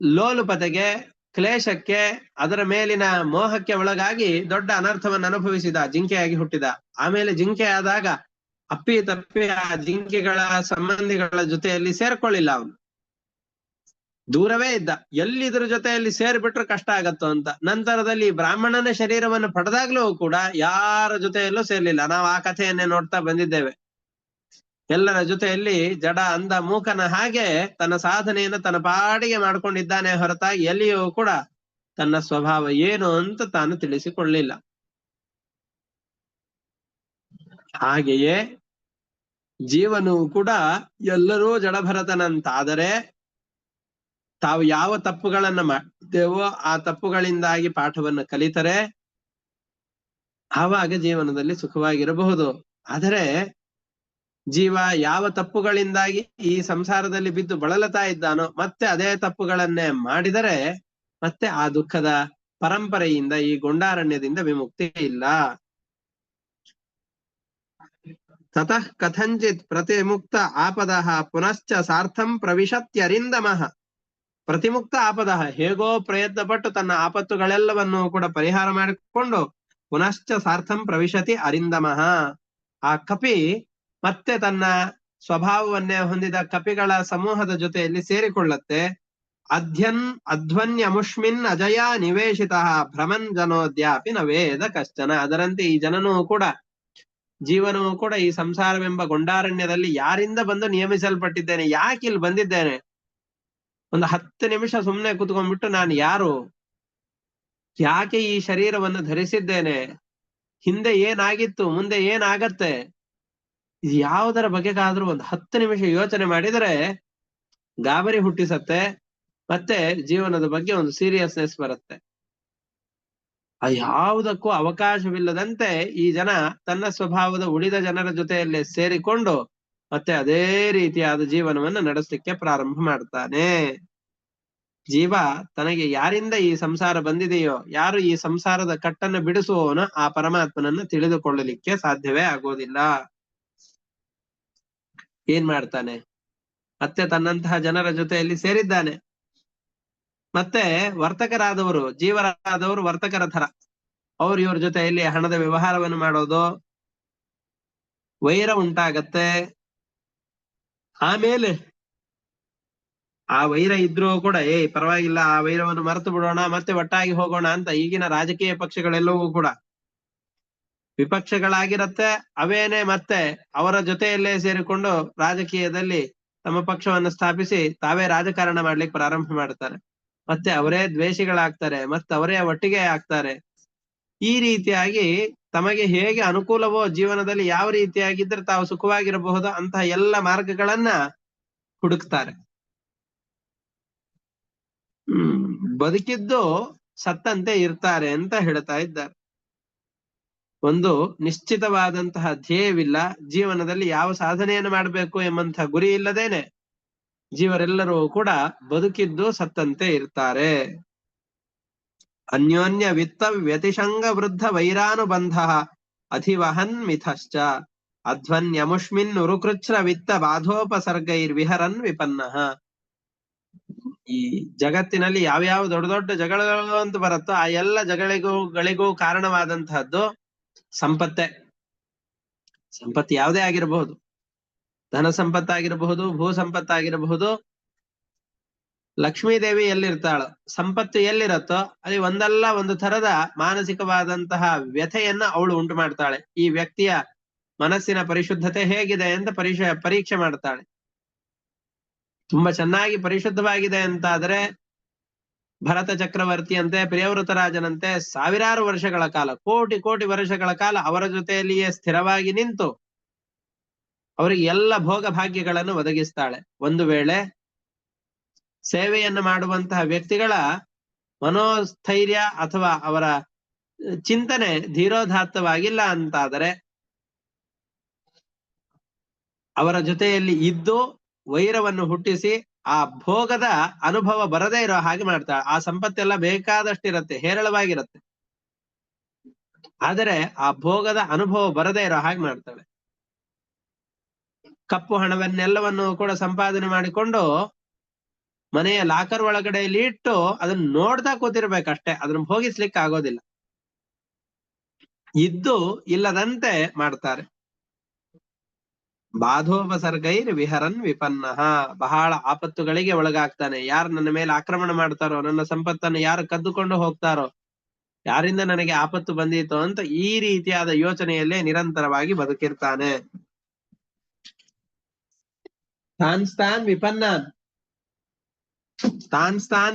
ಲೋಲುಪತೆಗೆ, ಕ್ಲೇಶಕ್ಕೆ, ಅದರ ಮೇಲಿನ ಮೋಹಕ್ಕೆ ಒಳಗಾಗಿ ದೊಡ್ಡ ಅನರ್ಥವನ್ನು ಅನುಭವಿಸಿದ, ಜಿಂಕೆಯಾಗಿ ಹುಟ್ಟಿದ. ಆಮೇಲೆ ಜಿಂಕೆ ಆದಾಗ ಅಪ್ಪಿ ತಪ್ಪಿ ಆ ಜಿಂಕೆಗಳ ಸಂಬಂಧಿಗಳ ಜೊತೆಯಲ್ಲಿ ಸೇರ್ಕೊಳ್ಳಿಲ್ಲ ಅವನು, ದೂರವೇ ಇದ್ದ. ಎಲ್ಲಿದ್ರ ಜೊತೆಯಲ್ಲಿ ಸೇರ್ಬಿಟ್ರೆ ಕಷ್ಟ ಆಗತ್ತೋ ಅಂತ. ನಂತರದಲ್ಲಿ ಬ್ರಾಹ್ಮಣನ ಶರೀರವನ್ನು ಪಡೆದಾಗ್ಲೂ ಕೂಡ ಯಾರ ಜೊತೆಯಲ್ಲೂ ಸೇರ್ಲಿಲ್ಲ. ನಾವು ಆ ಕಥೆಯನ್ನೇ ನೋಡ್ತಾ ಬಂದಿದ್ದೇವೆ. ಎಲ್ಲರ ಜೊತೆಯಲ್ಲಿ ಜಡ ಅಂದ ಮೂಕನ ಹಾಗೆ ತನ್ನ ಸಾಧನೆಯನ್ನು ತನ್ನ ಪಾಡಿಗೆ ಮಾಡ್ಕೊಂಡಿದ್ದಾನೆ ಹೊರತಾಗಿ ಎಲ್ಲಿಯೂ ಕೂಡ ತನ್ನ ಸ್ವಭಾವ ಏನು ಅಂತ ತಾನು ತಿಳಿಸಿಕೊಳ್ಳಿಲ್ಲ. ಹಾಗೆಯೇ ಜೀವನೂ ಕೂಡ ಎಲ್ಲರೂ ಜಡಭರತನಂತಾದರೆ ತಾವು ಯಾವ ತಪ್ಪುಗಳನ್ನ ಮಾಡ್ತೇವೋ ಆ ತಪ್ಪುಗಳಿಂದಾಗಿ ಪಾಠವನ್ನು ಕಲಿತರೆ ಆವಾಗ ಜೀವನದಲ್ಲಿ ಸುಖವಾಗಿರಬಹುದು. ಆದರೆ ಜೀವ ಯಾವ ತಪ್ಪುಗಳಿಂದಾಗಿ ಈ ಸಂಸಾರದಲ್ಲಿ ಬಿದ್ದು ಬಳಲುತ್ತಾ ಇದ್ದಾನೋ ಮತ್ತೆ ಅದೇ ತಪ್ಪುಗಳನ್ನೇ ಮಾಡಿದರೆ ಮತ್ತೆ ಆ ದುಃಖದ ಪರಂಪರೆಯಿಂದ, ಈ ಗೊಂಡಾರಣ್ಯದಿಂದ ವಿಮುಕ್ತಿ ಇಲ್ಲ. ತತಃ ಕಥಂಚಿತ್ ಪ್ರತಿಮುಕ್ತ ಆಪದಃ ಪುನಶ್ಚ ಸಾರ್ಥಂ ಪ್ರವಿಶತ್ಯರಿಂದಮಃ. ಪ್ರತಿಮುಕ್ತ ಆಪದಃ, ಹೇಗೋ ಪ್ರಯತ್ನ ಪಟ್ಟು ತನ್ನ ಆಪತ್ತುಗಳೆಲ್ಲವನ್ನು ಕೂಡ ಪರಿಹಾರ ಮಾಡಿಕೊಂಡು ಪುನಶ್ಚ ಸಾರ್ಥಂ ಪ್ರವಿಶತಿ ಅರಿಂದಮಃ. ಆ ಕಪಿ ಮತ್ತೆ ತನ್ನ ಸ್ವಭಾವವನ್ನೇ ಹೊಂದಿದ ಕಪಿಗಳ ಸಮೂಹದ ಜೊತೆಯಲ್ಲಿ ಸೇರಿಕೊಳ್ಳುತ್ತೆ. ಅಧ್ವನ್ಯಮುಷ್ಮಿನ್ ಅಜಯ ನಿವೇಶಿತ ಭ್ರಮನ್ ಜನೋದ್ಯಾಪಿ ನ ವೇದ ಕಶ್ಚನ. ಅದರಂತೆ ಈ ಜನನೂ ಕೂಡ, ಜೀವನವೂ ಕೂಡ ಈ ಸಂಸಾರವೆಂಬ ಗೊಂಡಾರಣ್ಯದಲ್ಲಿ ಯಾರಿಂದ ಬಂದು ನಿಯಮಿಸಲ್ಪಟ್ಟಿದ್ದೇನೆ, ಯಾಕೆ ಇಲ್ಲಿ ಬಂದಿದ್ದೇನೆ, ಒಂದು 10 ನಿಮಿಷ ಸುಮ್ಮನೆ ಕೂತ್ಕೊಂಡ್ಬಿಟ್ಟು ನಾನು ಯಾರು, ಯಾಕೆ ಈ ಶರೀರವನ್ನು ಧರಿಸಿದ್ದೇನೆ, ಹಿಂದೆ ಏನಾಗಿತ್ತು, ಮುಂದೆ ಏನಾಗತ್ತೆ, ಇದು ಯಾವುದರ ಬಗೆಗಾದ್ರೂ ಒಂದು 10 ನಿಮಿಷ ಯೋಚನೆ ಮಾಡಿದರೆ ಗಾಬರಿ ಹುಟ್ಟಿಸತ್ತೆ. ಮತ್ತೆ ಜೀವನದ ಬಗ್ಗೆ ಒಂದು ಸೀರಿಯಸ್ನೆಸ್ ಬರುತ್ತೆ. ಆ ಯಾವುದಕ್ಕೂ ಅವಕಾಶವಿಲ್ಲದಂತೆ ಈ ಜನ ತನ್ನ ಸ್ವಭಾವದ ಉಳಿದ ಜನರ ಜೊತೆಯಲ್ಲೇ ಸೇರಿಕೊಂಡು ಮತ್ತೆ ಅದೇ ರೀತಿಯಾದ ಜೀವನವನ್ನು ನಡೆಸಲಿಕ್ಕೆ ಪ್ರಾರಂಭ ಮಾಡ್ತಾನೆ. ಜೀವ ತನಗೆ ಯಾರಿಂದ ಈ ಸಂಸಾರ ಬಂದಿದೆಯೋ, ಯಾರು ಈ ಸಂಸಾರದ ಕಟ್ಟನ್ನು ಬಿಡಿಸುವವನೋ ಆ ಪರಮಾತ್ಮನನ್ನು ತಿಳಿದುಕೊಳ್ಳಲಿಕ್ಕೆ ಸಾಧ್ಯವೇ ಆಗೋದಿಲ್ಲ. ಏನ್ ಮಾಡ್ತಾನೆ, ಮತ್ತೆ ತನ್ನಂತಹ ಜನರ ಜೊತೆಯಲ್ಲಿ ಸೇರಿದ್ದಾನೆ. ಮತ್ತೆ ವರ್ತಕರಾದವರು, ಜೀವರಾದವರು ವರ್ತಕರ ಥರ ಅವ್ರು ಇವ್ರ ಜೊತೆಯಲ್ಲಿ ಹಣದ ವ್ಯವಹಾರವನ್ನು ಮಾಡೋದು, ವೈರ ಉಂಟಾಗತ್ತೆ. ಆಮೇಲೆ ಆ ವೈರ ಇದ್ರೂ ಕೂಡ ಪರವಾಗಿಲ್ಲ, ಆ ವೈರವನ್ನು ಮರೆತು ಬಿಡೋಣ, ಮತ್ತೆ ಒಟ್ಟಾಗಿ ಹೋಗೋಣ ಅಂತ ಈಗಿನ ರಾಜಕೀಯ ಪಕ್ಷಗಳೆಲ್ಲವೂ ಕೂಡ ವಿಪಕ್ಷಗಳಾಗಿರತ್ತೆ. ಅವೇನೆ ಮತ್ತೆ ಅವರ ಜೊತೆಯಲ್ಲೇ ಸೇರಿಕೊಂಡು ರಾಜಕೀಯದಲ್ಲಿ ತಮ್ಮ ಪಕ್ಷವನ್ನು ಸ್ಥಾಪಿಸಿ ತಾವೇ ರಾಜಕಾರಣ ಮಾಡ್ಲಿಕ್ಕೆ ಪ್ರಾರಂಭ ಮಾಡ್ತಾರೆ. ಮತ್ತೆ ಅವರೇ ದ್ವೇಷಿಗಳಾಗ್ತಾರೆ, ಮತ್ತೆ ಅವರೇ ಒಟ್ಟಿಗೆ ಆಗ್ತಾರೆ. ಈ ರೀತಿಯಾಗಿ ತಮಗೆ ಹೇಗೆ ಅನುಕೂಲವೋ, ಜೀವನದಲ್ಲಿ ಯಾವ ರೀತಿಯಾಗಿದ್ರೆ ತಾವು ಸುಖವಾಗಿರಬಹುದು ಅಂತಹ ಎಲ್ಲ ಮಾರ್ಗಗಳನ್ನ ಹುಡುಕ್ತಾರೆ. ಬದುಕಿದ್ದು ಸತ್ತಂತೆ ಇರ್ತಾರೆ ಅಂತ ಹೇಳ್ತಾ ಇದ್ದಾರೆ. ಒಂದು ನಿಶ್ಚಿತವಾದಂತಹ ಧ್ಯೇಯವಿಲ್ಲ, ಜೀವನದಲ್ಲಿ ಯಾವ ಸಾಧನೆಯನ್ನು ಮಾಡಬೇಕು ಎಂಬಂತಹ ಗುರಿ ಇಲ್ಲದೇನೆ ಜೀವರೆಲ್ಲರೂ ಕೂಡ ಬದುಕಿದ್ದು ಸತ್ತಂತೆ ಇರ್ತಾರೆ. ಅನ್ಯೋನ್ಯ ವಿತ್ತ ವ್ಯತಿಶಂಗ ವೃದ್ಧ ವೈರಾನುಬಂಧ ಅಧಿವಹನ್ ಮಿಥಶ್ಚ ಅಧ್ವನ್ಯಮುಷ್ಮಿನ್ ಉರುಕೃಚ್ಛ್ರ ವಿತ್ತ ಬಾಧೋಪಸರ್ಗೈರ್ವಿಹರನ್ ವಿಪನ್ನಃ. ಈ ಜಗತ್ತಿನಲ್ಲಿ ಯಾವ್ಯಾವ ದೊಡ್ಡ ದೊಡ್ಡ ಜಗಳಗಳು ಅಂತ ಬರುತ್ತೋ ಆ ಎಲ್ಲ ಜಗಳಿಗೂ ಕಾರಣವಾದಂತಹದ್ದು ಸಂಪತ್ತೇ. ಸಂಪತ್ತು ಯಾವುದೇ ಆಗಿರಬಹುದು, ಧನ ಸಂಪತ್ತಾಗಿರಬಹುದು, ಭೂ ಸಂಪತ್ತಾಗಿರಬಹುದು. ಲಕ್ಷ್ಮೀದೇವಿ ಎಲ್ಲಿರ್ತಾಳೋ, ಸಂಪತ್ತು ಎಲ್ಲಿರತ್ತೋ ಅಲ್ಲಿ ಒಂದಲ್ಲ ಒಂದು ತರದ ಮಾನಸಿಕವಾದಂತಹ ವ್ಯಥೆಯನ್ನ ಅವಳು ಉಂಟು ಮಾಡ್ತಾಳೆ. ಈ ವ್ಯಕ್ತಿಯ ಮನಸ್ಸಿನ ಪರಿಶುದ್ಧತೆ ಹೇಗಿದೆ ಅಂತ ಪರೀಕ್ಷೆ ಮಾಡ್ತಾಳೆ. ತುಂಬಾ ಚೆನ್ನಾಗಿ ಪರಿಶುದ್ಧವಾಗಿದೆ ಅಂತಾದ್ರೆ ಭರತ ಚಕ್ರವರ್ತಿಯಂತೆ, ಪ್ರಿಯವೃತರಾಜನಂತೆ ಸಾವಿರಾರು ವರ್ಷಗಳ ಕಾಲ, ಕೋಟಿ ಕೋಟಿ ವರ್ಷಗಳ ಕಾಲ ಅವರ ಜೊತೆಯಲ್ಲಿಯೇ ಸ್ಥಿರವಾಗಿ ನಿಂತು ಅವರಿಗೆ ಎಲ್ಲ ಭೋಗ ಭಾಗ್ಯಗಳನ್ನು ಒದಗಿಸ್ತಾಳೆ. ಒಂದು ವೇಳೆ ಸೇವೆಯನ್ನು ಮಾಡುವಂತಹ ವ್ಯಕ್ತಿಗಳ ಮನೋಸ್ಥೈರ್ಯ ಅಥವಾ ಅವರ ಚಿಂತನೆ ಧೀರೋದಾತ್ತವಾಗಿಲ್ಲ ಅಂತಾದರೆ ಅವರ ಜೊತೆಯಲ್ಲಿ ಇದ್ದು ವೈರವನ್ನು ಹುಟ್ಟಿಸಿ ಆ ಭೋಗದ ಅನುಭವ ಬರದೇ ಇರೋ ಹಾಗೆ ಮಾಡ್ತಾಳೆ. ಆ ಸಂಪತ್ತೆಲ್ಲ ಬೇಕಾದಷ್ಟಿರತ್ತೆ, ಹೇರಳವಾಗಿರತ್ತೆ, ಆದರೆ ಆ ಭೋಗದ ಅನುಭವ ಬರದೇ ಇರೋ ಹಾಗೆ ಮಾಡ್ತಾಳೆ. ಕಪ್ಪು ಹಣವನ್ನೆಲ್ಲವನ್ನು ಕೂಡ ಸಂಪಾದನೆ ಮಾಡಿಕೊಂಡು ಮನೆಯ ಲಾಕರ್ ಒಳಗಡೆಯಲ್ಲಿ ಇಟ್ಟು ಅದನ್ನ ನೋಡ್ತಾ ಕೂತಿರ್ಬೇಕಷ್ಟೇ, ಅದನ್ನ ಭೋಗಿಸ್ಲಿಕ್ಕೆ ಆಗೋದಿಲ್ಲ. ಇದ್ದು ಇಲ್ಲದಂತೆ ಮಾಡ್ತಾರೆ. ಬಾಧೋಪಸರ್ಗೈರ್ ವಿಹರನ್ ವಿಪನ್ನಃ, ಬಹಳ ಆಪತ್ತುಗಳಿಗೆ ಒಳಗಾಗ್ತಾನೆ. ಯಾರು ನನ್ನ ಮೇಲೆ ಆಕ್ರಮಣ ಮಾಡ್ತಾರೋ, ನನ್ನ ಸಂಪತ್ತನ್ನು ಯಾರು ಕದ್ದುಕೊಂಡು ಹೋಗ್ತಾರೋ, ಯಾರಿಂದ ನನಗೆ ಆಪತ್ತು ಬಂದಿತ್ತು ಅಂತ ಈ ರೀತಿಯಾದ ಯೋಚನೆಯಲ್ಲೇ ನಿರಂತರವಾಗಿ ಬದುಕಿರ್ತಾನೆ. ತಾನ್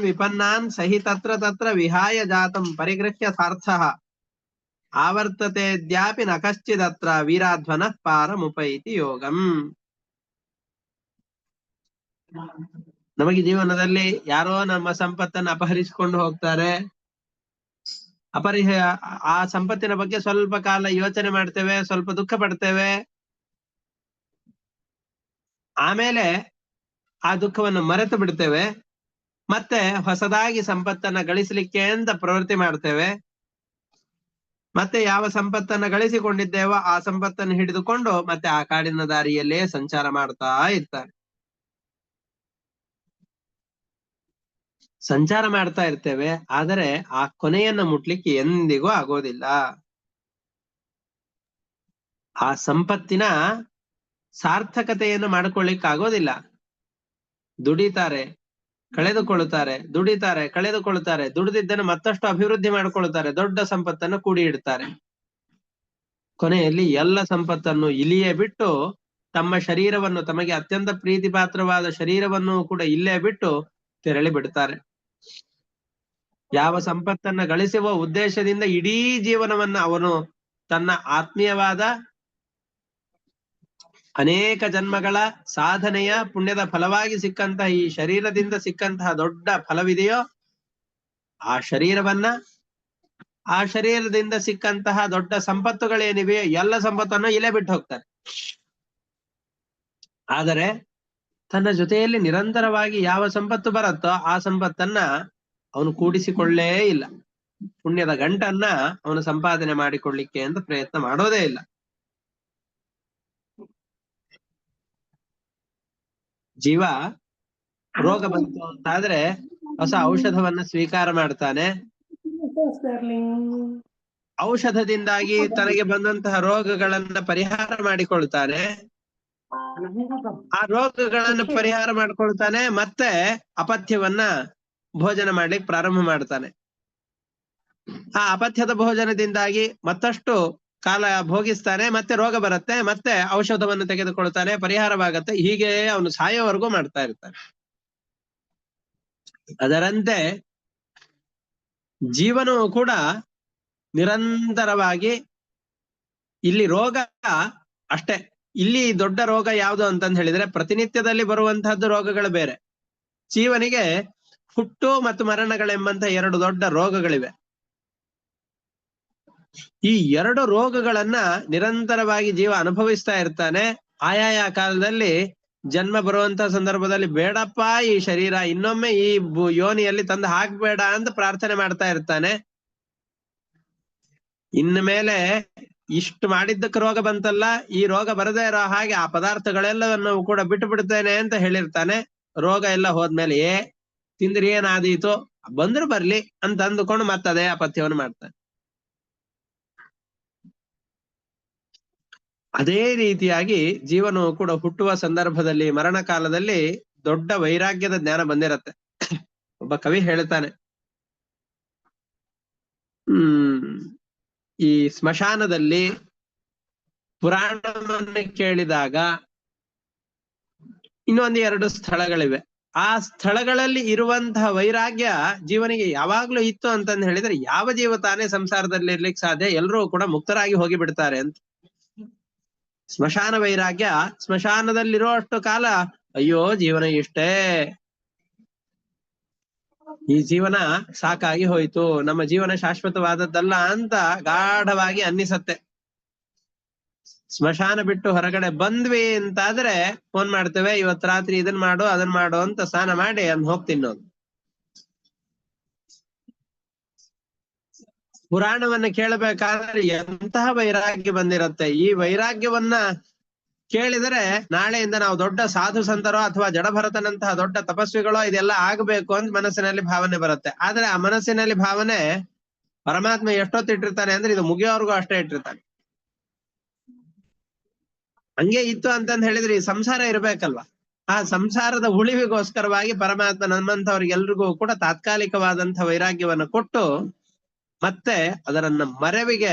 ವಿಪನ್ನಾನ್ ಸಹಿ ತತ್ರ ವಿಹಾಯ ಜಾತಂ ಪರಿಗೃಹ್ಯ ಸಾರ್ಥಃ ಆವರ್ತತೆದ್ಯಾಪಿ ನ ಕಶ್ಚಿದತ್ರ ವೀರಾಧ್ವನ ಪಾರಮುಪೈತಿ ಯೋಗಂ. ನಮಗೆ ಜೀವನದಲ್ಲಿ ಯಾರೋ ನಮ್ಮ ಸಂಪತ್ತನ್ನು ಅಪಹರಿಸಿಕೊಂಡು ಹೋಗ್ತಾರೆ, ಆ ಸಂಪತ್ತಿನ ಬಗ್ಗೆ ಸ್ವಲ್ಪ ಕಾಲ ಯೋಚನೆ ಮಾಡ್ತೇವೆ, ಸ್ವಲ್ಪ ದುಃಖ ಪಡ್ತೇವೆ, ಆಮೇಲೆ ಆ ದುಃಖವನ್ನು ಮರೆತು ಬಿಡ್ತೇವೆ, ಮತ್ತೆ ಹೊಸದಾಗಿ ಸಂಪತ್ತನ್ನ ಗಳಿಸಲಿಕ್ಕೆ ಅಂತ ಪ್ರವೃತ್ತಿ ಮಾಡ್ತೇವೆ. ಮತ್ತೆ ಯಾವ ಸಂಪತ್ತನ್ನ ಗಳಿಸಿಕೊಂಡಿದ್ದೇವೋ ಆ ಸಂಪತ್ತನ್ನು ಹಿಡಿದುಕೊಂಡು ಮತ್ತೆ ಆ ಕಾಡಿನ ದಾರಿಯಲ್ಲೇ ಸಂಚಾರ ಮಾಡ್ತಾ ಇರ್ತಾರೆ. ಸಂಚಾರ ಮಾಡ್ತಾ ಇರ್ತೇವೆ, ಆದರೆ ಆ ಕೊನೆಯನ್ನ ಮುಟ್ಲಿಕ್ಕೆ ಎಂದಿಗೂ ಆಗೋದಿಲ್ಲ. ಆ ಸಂಪತ್ತಿನ ಸಾರ್ಥಕತೆಯನ್ನು ಮಾಡಿಕೊಳ್ಳಿಕ್ಕೆ ಆಗೋದಿಲ್ಲ. ದುಡಿತಾರೆ, ಕಳೆದುಕೊಳ್ಳುತ್ತಾರೆ, ದುಡಿತಾರೆ, ಕಳೆದುಕೊಳ್ಳುತ್ತಾರೆ, ದುಡಿದಿದ್ದನ್ನು ಮತ್ತಷ್ಟು ಅಭಿವೃದ್ಧಿ ಮಾಡಿಕೊಳ್ಳುತ್ತಾರೆ, ದೊಡ್ಡ ಸಂಪತ್ತನ್ನು ಕೂಡಿ ಇಡ್ತಾರೆ. ಕೊನೆಯಲ್ಲಿ ಎಲ್ಲ ಸಂಪತ್ತನ್ನು ಇಲ್ಲಿಯೇ ಬಿಟ್ಟು ತಮ್ಮ ಶರೀರವನ್ನು, ತಮಗೆ ಅತ್ಯಂತ ಪ್ರೀತಿ ಪಾತ್ರವಾದ ಶರೀರವನ್ನು ಕೂಡ ಇಲ್ಲೇ ಬಿಟ್ಟು ತೆರಳಿ ಬಿಡ್ತಾರೆ. ಯಾವ ಸಂಪತ್ತನ್ನ ಗಳಿಸುವ ಉದ್ದೇಶದಿಂದ ಇಡೀ ಜೀವನವನ್ನ ಅವನು ತನ್ನ ಆತ್ಮೀಯವಾದ ಅನೇಕ ಜನ್ಮಗಳ ಸಾಧನೆಯ ಪುಣ್ಯದ ಫಲವಾಗಿ ಸಿಕ್ಕಂತಹ ಈ ಶರೀರದಿಂದ ಸಿಕ್ಕಂತಹ ದೊಡ್ಡ ಫಲವಿದೆಯೋ, ಆ ಶರೀರದಿಂದ ಸಿಕ್ಕಂತಹ ದೊಡ್ಡ ಸಂಪತ್ತುಗಳೇನಿವೆ ಎಲ್ಲ ಸಂಪತ್ತನ್ನು ಇಲ್ಲೇ ಬಿಟ್ಟು ಹೋಗ್ತಾರೆ. ಆದರೆ ತನ್ನ ಜೊತೆಯಲ್ಲಿ ನಿರಂತರವಾಗಿ ಯಾವ ಸಂಪತ್ತು ಬರುತ್ತೋ ಆ ಸಂಪತ್ತನ್ನ ಅವನು ಕೂಡಿಸಿಕೊಳ್ಳೇ ಇಲ್ಲ. ಪುಣ್ಯದ ಗಂಟನ್ನ ಅವನು ಸಂಪಾದನೆ ಮಾಡಿಕೊಳ್ಳಿಕ್ಕೆ ಅಂತ ಪ್ರಯತ್ನ ಮಾಡೋದೇ ಇಲ್ಲ. ಜೀವ ರೋಗ ಬಂತು ಅಂತಾದ್ರೆ ಹೊಸ ಔಷಧವನ್ನ ಸ್ವೀಕಾರ ಮಾಡ್ತಾನೆ. ಔಷಧದಿಂದಾಗಿ ತನಗೆ ಬಂದಂತಹ ರೋಗಗಳನ್ನ ಪರಿಹಾರ ಮಾಡಿಕೊಳ್ತಾನೆ. ಆ ರೋಗಗಳನ್ನು ಪರಿಹಾರ ಮಾಡ್ಕೊಳ್ತಾನೆ, ಮತ್ತೆ ಅಪಥ್ಯವನ್ನ ಭೋಜನ ಮಾಡ್ಲಿಕ್ಕೆ ಪ್ರಾರಂಭ ಮಾಡ್ತಾನೆ. ಆ ಅಪಥ್ಯದ ಭೋಜನದಿಂದಾಗಿ ಮತ್ತಷ್ಟು ಕಾಲ ಭೋಗಿಸ್ತಾನೆ, ಮತ್ತೆ ರೋಗ ಬರುತ್ತೆ, ಮತ್ತೆ ಔಷಧವನ್ನು ತೆಗೆದುಕೊಳ್ತಾನೆ, ಪರಿಹಾರವಾಗತ್ತೆ. ಹೀಗೆ ಅವನು ಸಾಯೋವರೆಗೂ ಮಾಡ್ತಾ ಇರ್ತಾನೆ. ಅದರಂತೆ ಜೀವನವು ಕೂಡ ನಿರಂತರವಾಗಿ ಇಲ್ಲಿ ರೋಗ ಅಷ್ಟೇ. ಇಲ್ಲಿ ದೊಡ್ಡ ರೋಗ ಯಾವುದು ಅಂತಂದು ಹೇಳಿದ್ರೆ ಪ್ರತಿನಿತ್ಯದಲ್ಲಿ ಬರುವಂತಹದ್ದು ರೋಗಗಳು ಬೇರೆ. ಜೀವನಿಗೆ ಹುಟ್ಟು ಮತ್ತು ಮರಣಗಳೆಂಬಂತ ಎರಡು ದೊಡ್ಡ ರೋಗಗಳಿವೆ. ಈ ಎರಡು ರೋಗಗಳನ್ನ ನಿರಂತರವಾಗಿ ಜೀವ ಅನುಭವಿಸ್ತಾ ಇರ್ತಾನೆ. ಆಯಾಯ ಕಾಲದಲ್ಲಿ ಜನ್ಮ ಬರುವಂತ ಸಂದರ್ಭದಲ್ಲಿ ಬೇಡಪ್ಪ ಈ ಶರೀರ ಇನ್ನೊಮ್ಮೆ ಈ ಯೋನಿಯಲ್ಲಿ ತಂದು ಹಾಕ್ಬೇಡ ಅಂತ ಪ್ರಾರ್ಥನೆ ಮಾಡ್ತಾ ಇರ್ತಾನೆ. ಇನ್ನು ಮೇಲೆ ಇಷ್ಟು ಮಾಡಿದ್ದಕ್ಕೆ ರೋಗ ಬಂತಲ್ಲ, ಈ ರೋಗ ಬರದೇ ಇರೋ ಹಾಗೆ ಆ ಪದಾರ್ಥಗಳೆಲ್ಲವನ್ನು ಕೂಡ ಬಿಟ್ಟು ಬಿಡ್ತೇನೆ ಅಂತ ಹೇಳಿರ್ತಾನೆ. ರೋಗ ಎಲ್ಲ ಹೋದ್ಮೇಲೆ ತಿಂದ್ರಿ ಏನಾದೀತು, ಬಂದ್ರು ಬರ್ಲಿ ಅಂತ ಅಂದುಕೊಂಡು ಮತ್ತದೇ ಅಪಥ್ಯವನ್ನು ಮಾಡ್ತಾನೆ. ಅದೇ ರೀತಿಯಾಗಿ ಜೀವನವು ಕೂಡ ಹುಟ್ಟುವ ಸಂದರ್ಭದಲ್ಲಿ, ಮರಣ ಕಾಲದಲ್ಲಿ ದೊಡ್ಡ ವೈರಾಗ್ಯದ ಜ್ಞಾನ ಬಂದಿರತ್ತೆ. ಒಬ್ಬ ಕವಿ ಹೇಳ್ತಾನೆ, ಈ ಸ್ಮಶಾನದಲ್ಲಿ ಪುರಾಣವನ್ನು ಕೇಳಿದಾಗ ಇನ್ನೊಂದು ಎರಡು ಸ್ಥಳಗಳಿವೆ. ಆ ಸ್ಥಳಗಳಲ್ಲಿ ಇರುವಂತಹ ವೈರಾಗ್ಯ ಜೀವನಿಗೆ ಯಾವಾಗ್ಲೂ ಇತ್ತು ಅಂತಂದು ಹೇಳಿದ್ರೆ ಯಾವ ಜೀವ ತಾನೇ ಸಂಸಾರದಲ್ಲಿ ಇರ್ಲಿಕ್ಕೆ ಸಾಧ್ಯ? ಎಲ್ಲರೂ ಕೂಡ ಮುಕ್ತರಾಗಿ ಹೋಗಿ ಬಿಡ್ತಾರೆ ಅಂತ. ಸ್ಮಶಾನ ವೈರಾಗ್ಯ, ಸ್ಮಶಾನದಲ್ಲಿರೋ ಅಷ್ಟು ಕಾಲ ಅಯ್ಯೋ ಜೀವನ ಇಷ್ಟೇ, ಈ ಜೀವನ ಸಾಕಾಗಿ ಹೋಯ್ತು, ನಮ್ಮ ಜೀವನ ಶಾಶ್ವತವಾದದ್ದಲ್ಲ ಅಂತ ಗಾಢವಾಗಿ ಅನ್ನಿಸತ್ತೆ. ಸ್ಮಶಾನ ಬಿಟ್ಟು ಹೊರಗಡೆ ಬಂದ್ವಿ ಅಂತಾದ್ರೆ ಫೋನ್ ಮಾಡ್ತೇವೆ, ಇವತ್ ರಾತ್ರಿ ಇದನ್ ಮಾಡು ಅದನ್ ಮಾಡು ಅಂತ ಸ್ನಾನ ಮಾಡಿ ಅಲ್ಲಿ ಹೋಗಿ ತಿನ್ನೋದು. ಪುರಾಣವನ್ನ ಕೇಳಬೇಕಾದ್ರೆ ಎಂತಹ ವೈರಾಗ್ಯ ಬಂದಿರತ್ತೆ. ಈ ವೈರಾಗ್ಯವನ್ನ ಕೇಳಿದರೆ ನಾಳೆಯಿಂದ ನಾವು ದೊಡ್ಡ ಸಾಧು ಸಂತರೋ ಅಥವಾ ಜಡಭರತನಂತಹ ದೊಡ್ಡ ತಪಸ್ವಿಗಳೋ ಇದೆಲ್ಲ ಆಗ್ಬೇಕು ಅಂತ ಮನಸ್ಸಿನಲ್ಲಿ ಭಾವನೆ ಬರುತ್ತೆ. ಆದ್ರೆ ಆ ಮನಸ್ಸಿನಲ್ಲಿ ಭಾವನೆ ಪರಮಾತ್ಮ ಎಷ್ಟೊತ್ತಿಟ್ಟಿರ್ತಾನೆ ಅಂದ್ರೆ ಇದು ಮುಗಿಯೋವರೆಗೂ ಅಷ್ಟೇ ಇಟ್ಟಿರ್ತಾನೆ. ಹಂಗೆ ಇತ್ತು ಅಂತಂದ್ ಹೇಳಿದ್ರೆ ಈ ಸಂಸಾರ ಇರ್ಬೇಕಲ್ವಾ, ಆ ಸಂಸಾರದ ಉಳಿವಿಗೋಸ್ಕರವಾಗಿ ಪರಮಾತ್ಮ ನಮ್ಮಂಥವ್ರಿಗೆಲ್ರಿಗೂ ಕೂಡ ತಾತ್ಕಾಲಿಕವಾದಂಥ ವೈರಾಗ್ಯವನ್ನು ಕೊಟ್ಟು ಮತ್ತೆ ಅದರನ್ನ ಮರೆವಿಗೆ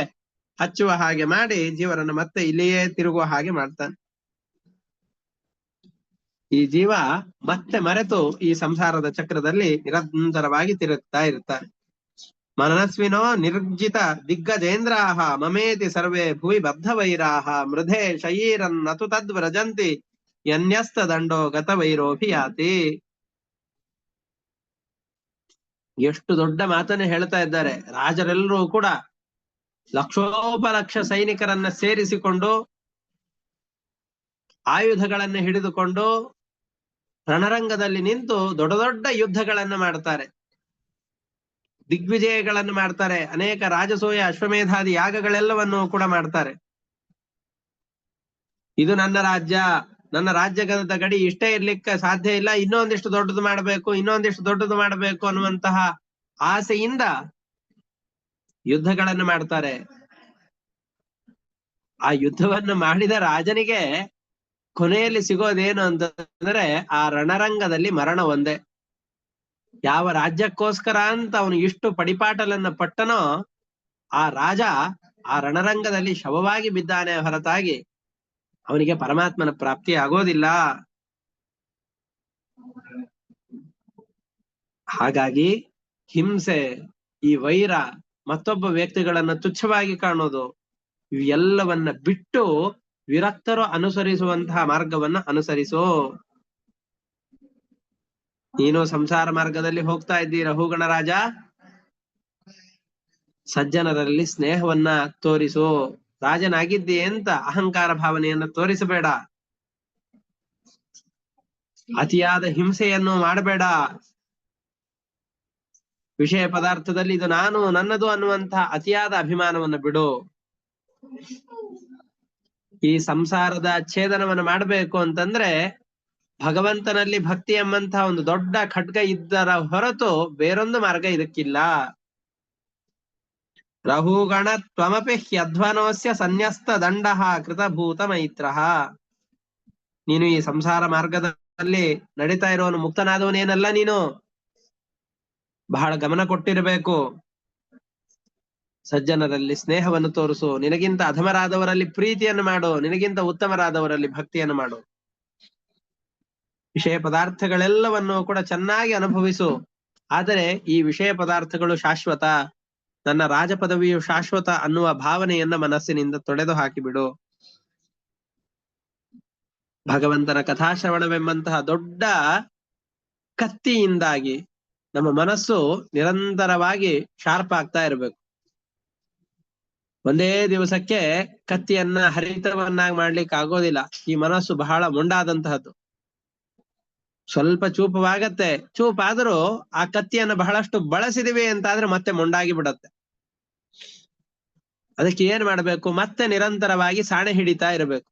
ಹಚ್ಚುವ ಹಾಗೆ ಮಾಡಿ ಜೀವನನ್ನು ಮತ್ತೆ ಇಲ್ಲಿಯೇ ತಿರುಗುವ ಹಾಗೆ ಮಾಡ್ತಾನೆ. ಈ ಜೀವ ಮತ್ತೆ ಮರೆತು ಈ ಸಂಸಾರದ ಚಕ್ರದಲ್ಲಿ ನಿರಂತರವಾಗಿ ತಿರುಗ್ತಾ ಇರ್ತಾನೆ. ಮನಸ್ವಿನೋ ನಿರ್ಜಿತ ದಿಗ್ಗಜೇಂದ್ರಾಹ ಮಮೇತಿ ಸರ್ವೇ ಭುವಿ ಬದ್ಧ ವೈರಾಹ ಮೃಧೆ ಶಯೀರನ್ನತು ತದ್ವ್ರಜಂತಿ ಯನ್ಯಸ್ತ ದಂಡೋ ಗತ ವೈರೋಭಿಯಾತಿ. ಎಷ್ಟು ದೊಡ್ಡ ಮಾತನ್ನೇ ಹೇಳ್ತಾ ಇದ್ದಾರೆ. ರಾಜರೆಲ್ಲರೂ ಕೂಡ ಲಕ್ಷೋಪಲಕ್ಷ ಸೈನಿಕರನ್ನ ಸೇರಿಸಿಕೊಂಡು ಆಯುಧಗಳನ್ನ ಹಿಡಿದುಕೊಂಡು ರಣರಂಗದಲ್ಲಿ ನಿಂತು ದೊಡ್ಡ ದೊಡ್ಡ ಯುದ್ಧಗಳನ್ನ ಮಾಡ್ತಾರೆ, ದಿಗ್ವಿಜಯಗಳನ್ನು ಮಾಡ್ತಾರೆ, ಅನೇಕ ರಾಜಸೂಯ ಅಶ್ವಮೇಧಾದಿ ಯಾಗಗಳೆಲ್ಲವನ್ನು ಕೂಡ ಮಾಡ್ತಾರೆ. ಇದು ನನ್ನ ರಾಜ್ಯ, ನನ್ನ ರಾಜ್ಯದ ಗಡಿ ಇಷ್ಟೇ ಇರ್ಲಿಕ್ಕೆ ಸಾಧ್ಯ ಇಲ್ಲ, ಇನ್ನೊಂದಿಷ್ಟು ದೊಡ್ಡದು ಮಾಡಬೇಕು, ಇನ್ನೊಂದಿಷ್ಟು ದೊಡ್ಡದು ಮಾಡಬೇಕು ಅನ್ನುವಂತಹ ಆಸೆಯಿಂದ ಯುದ್ಧಗಳನ್ನು ಮಾಡ್ತಾರೆ. ಆ ಯುದ್ಧವನ್ನು ಮಾಡಿದ ರಾಜನಿಗೆ ಕೊನೆಯಲ್ಲಿ ಸಿಗೋದೇನು ಅಂತಂದ್ರೆ ಆ ರಣರಂಗದಲ್ಲಿ ಮರಣ ಒಂದೇ. ಯಾವ ರಾಜ್ಯಕ್ಕೋಸ್ಕರ ಅಂತ ಅವನು ಇಷ್ಟು ಪಡಿಪಾಟಲನ್ನ ಪಟ್ಟನೋ ಆ ರಾಜ ಆ ರಣರಂಗದಲ್ಲಿ ಶವವಾಗಿ ಬಿದ್ದಾನೆ ಹೊರತಾಗಿ ಅವನಿಗೆ ಪರಮಾತ್ಮನ ಪ್ರಾಪ್ತಿ ಆಗೋದಿಲ್ಲ. ಹಾಗಾಗಿ ಹಿಂಸೆ, ಈ ವೈರ, ಮತ್ತೊಬ್ಬ ವ್ಯಕ್ತಿಗಳನ್ನ ತುಚ್ಛವಾಗಿ ಕಾಣೋದು, ಇವೆಲ್ಲವನ್ನ ಬಿಟ್ಟು ವಿರಕ್ತರು ಅನುಸರಿಸುವಂತಹ ಮಾರ್ಗವನ್ನ ಅನುಸರಿಸೋ. ನೀನು ಸಂಸಾರ ಮಾರ್ಗದಲ್ಲಿ ಹೋಗ್ತಾ ಇದ್ದೀರ ಹೂಗಣರಾಜ, ಸಜ್ಜನರಲ್ಲಿ ಸ್ನೇಹವನ್ನ ತೋರಿಸು. ರಾಜನಾಗಿದ್ದಿ ಅಂತ ಅಹಂಕಾರ ಭಾವನೆಯನ್ನ ತೋರಿಸಬೇಡ, ಅತಿಯಾದ ಹಿಂಸೆಯನ್ನು ಮಾಡಬೇಡ, ವಿಷಯ ಪದಾರ್ಥದಲ್ಲಿ ಇದು ನಾನು ನನ್ನದು ಅನ್ನುವಂತಹ ಅತಿಯಾದ ಅಭಿಮಾನವನ್ನು ಬಿಡು. ಈ ಸಂಸಾರದ ಛೇದನವನ್ನು ಮಾಡಬೇಕು ಅಂತಂದ್ರೆ ಭಗವಂತನಲ್ಲಿ ಭಕ್ತಿ ಎಂಬಂತಹ ಒಂದು ದೊಡ್ಡ ಖಡ್ಗ ಇದ್ದರ ಹೊರತು ಬೇರೊಂದು ಮಾರ್ಗ ಇದಕ್ಕಿಲ್ಲ. ರಹುಗಣ ತ್ವಮಪಿ ಹ್ಯಧ್ವನೋಸ್ಯ ಸನ್ಯಸ್ತ ದಂಡ ಕೃತಭೂತ ಮೈತ್ರ. ನೀನು ಈ ಸಂಸಾರ ಮಾರ್ಗದಲ್ಲಿ ನಡೀತಾ ಇರೋನು ಮುಕ್ತನಾದವನೇನಲ್ಲ, ನೀನು ಬಹಳ ಗಮನ ಕೊಟ್ಟಿರಬೇಕು. ಸಜ್ಜನರಲ್ಲಿ ಸ್ನೇಹವನ್ನು ತೋರಿಸು, ನಿನಗಿಂತ ಅಧಮರಾದವರಲ್ಲಿ ಪ್ರೀತಿಯನ್ನು ಮಾಡು, ನಿನಗಿಂತ ಉತ್ತಮರಾದವರಲ್ಲಿ ಭಕ್ತಿಯನ್ನು ಮಾಡು. ವಿಷಯ ಪದಾರ್ಥಗಳೆಲ್ಲವನ್ನು ಕೂಡ ಚೆನ್ನಾಗಿ ಅನುಭವಿಸು. ಆದರೆ ಈ ವಿಷಯ ಪದಾರ್ಥಗಳು ಶಾಶ್ವತ, ನನ್ನ ರಾಜ ಪದವಿಯು ಶಾಶ್ವತ ಅನ್ನುವ ಭಾವನೆಯನ್ನ ಮನಸ್ಸಿನಿಂದ ತೊಡೆದು ಹಾಕಿಬಿಡು. ಭಗವಂತನ ಕಥಾಶ್ರವಣವೆಂಬಂತಹ ದೊಡ್ಡ ಕತ್ತಿಯಿಂದಾಗಿ ನಮ್ಮ ಮನಸ್ಸು ನಿರಂತರವಾಗಿ ಶಾರ್ಪ್ ಆಗ್ತಾ ಇರಬೇಕು. ಒಂದೇ ದಿವಸಕ್ಕೆ ಕತ್ತಿಯನ್ನ ಹರಿತವನ್ನಾಗಿ ಮಾಡ್ಲಿಕ್ಕೆ ಆಗೋದಿಲ್ಲ. ಈ ಮನಸ್ಸು ಬಹಳ ಮೊಂಡಾದಂತಹದ್ದು. ಸ್ವಲ್ಪ ಚೂಪವಾಗತ್ತೆ, ಚೂಪಾದ್ರೂ ಆ ಕತ್ತಿಯನ್ನು ಬಹಳಷ್ಟು ಬಳಸಿದಿವಿ ಅಂತಾದ್ರೆ ಮತ್ತೆ ಮೊಂಡಾಗಿ ಬಿಡತ್ತೆ. ಅದಕ್ಕೆ ಏನ್ ಮಾಡ್ಬೇಕು? ಮತ್ತೆ ನಿರಂತರವಾಗಿ ಸಾಣೆ ಹಿಡಿತಾ ಇರಬೇಕು.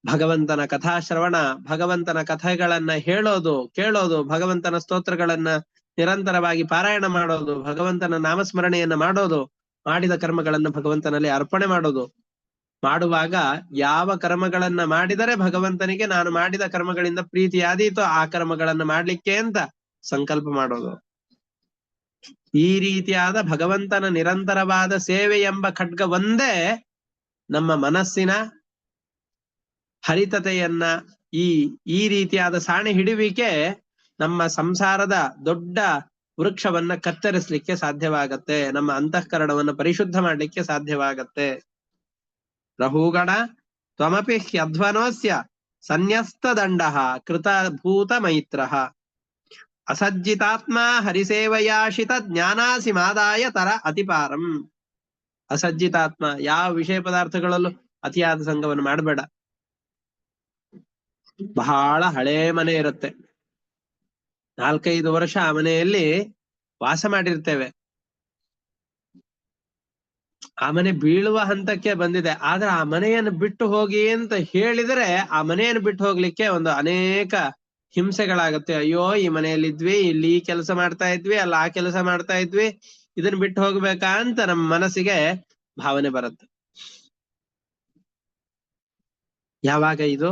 ಭಗವಂತನ ಕಥಾಶ್ರವಣ, ಭಗವಂತನ ಕಥೆಗಳನ್ನ ಹೇಳೋದು, ಕೇಳೋದು, ಭಗವಂತನ ಸ್ತೋತ್ರಗಳನ್ನ ನಿರಂತರವಾಗಿ ಪಾರಾಯಣ ಮಾಡೋದು, ಭಗವಂತನ ನಾಮಸ್ಮರಣೆಯನ್ನ ಮಾಡೋದು, ಮಾಡಿದ ಕರ್ಮಗಳನ್ನ ಭಗವಂತನಲ್ಲಿ ಅರ್ಪಣೆ ಮಾಡೋದು. ಮಾಡುವಾಗ ಯಾವ ಕರ್ಮಗಳನ್ನ ಮಾಡಿದರೆ ಭಗವಂತನಿಗೆ ನಾನು ಮಾಡಿದ ಕರ್ಮಗಳಿಂದ ಪ್ರೀತಿಯಾದೀತೋ ಆ ಕರ್ಮಗಳನ್ನ ಮಾಡ್ಲಿಕ್ಕೆ ಅಂತ ಸಂಕಲ್ಪ ಮಾಡೋದು. ಈ ರೀತಿಯಾದ ಭಗವಂತನ ನಿರಂತರವಾದ ಸೇವೆ ಎಂಬ ಖಡ್ಗ ಒಂದೇ ನಮ್ಮ ಮನಸ್ಸಿನ ಹರಿತತೆಯನ್ನ, ಈ ರೀತಿಯಾದ ಸಾಣೆ ಹಿಡಿವಿಕೆ ನಮ್ಮ ಸಂಸಾರದ ದೊಡ್ಡ ವೃಕ್ಷವನ್ನ ಕತ್ತರಿಸಲಿಕ್ಕೆ ಸಾಧ್ಯವಾಗತ್ತೆ, ನಮ್ಮ ಅಂತಃಕರಣವನ್ನು ಪರಿಶುದ್ಧ ಮಾಡ್ಲಿಕ್ಕೆ ಸಾಧ್ಯವಾಗತ್ತೆ. ರಹುಗಣ ತ್ವಮಪಿ ಹ್ಯಧ್ವನೋಸ್ಯ ಸನ್ಯಸ್ತ ದಂಡ ಕೃತಭೂತ ಮೈತ್ರ ಅಸಜ್ಜಿತಾತ್ಮ ಹರಿಸೇವಯಾಶಿತ ಜ್ಞಾನಾಸಿ ಮಾದಾಯ ತರ ಅತಿಪಾರಂ. ಅಸಜ್ಜಿತಾತ್ಮ, ಯಾವ ವಿಷಯ ಪದಾರ್ಥಗಳಲ್ಲೂ ಅತಿಯಾದ ಸಂಘವನ್ನು ಮಾಡಬೇಡ. ಬಹಳ ಹಳೇ ಮನೆ ಇರುತ್ತೆ, 4-5 ವರ್ಷ ಆ ಮನೆಯಲ್ಲಿ ವಾಸ ಮಾಡಿರ್ತೇವೆ. ಆ ಮನೆ ಬೀಳುವ ಹಂತಕ್ಕೆ ಬಂದಿದೆ, ಆದ್ರೆ ಆ ಮನೆಯನ್ನು ಬಿಟ್ಟು ಹೋಗಿ ಅಂತ ಹೇಳಿದ್ರೆ ಆ ಮನೆಯನ್ನು ಬಿಟ್ಟು ಹೋಗ್ಲಿಕ್ಕೆ ಒಂದು ಅನೇಕ ಹಿಂಸೆಗಳಾಗತ್ತೆ. ಅಯ್ಯೋ, ಈ ಮನೆಯಲ್ಲಿದ್ವಿ, ಇಲ್ಲಿ ಈ ಕೆಲಸ ಮಾಡ್ತಾ ಇದ್ವಿ, ಅಲ್ಲ ಆ ಕೆಲಸ ಮಾಡ್ತಾ ಇದ್ವಿ, ಇದನ್ನ ಬಿಟ್ಟು ಹೋಗ್ಬೇಕಾ ಅಂತ ನಮ್ಮ ಮನಸ್ಸಿಗೆ ಭಾವನೆ ಬರುತ್ತೆ. ಯಾವಾಗ ಇದು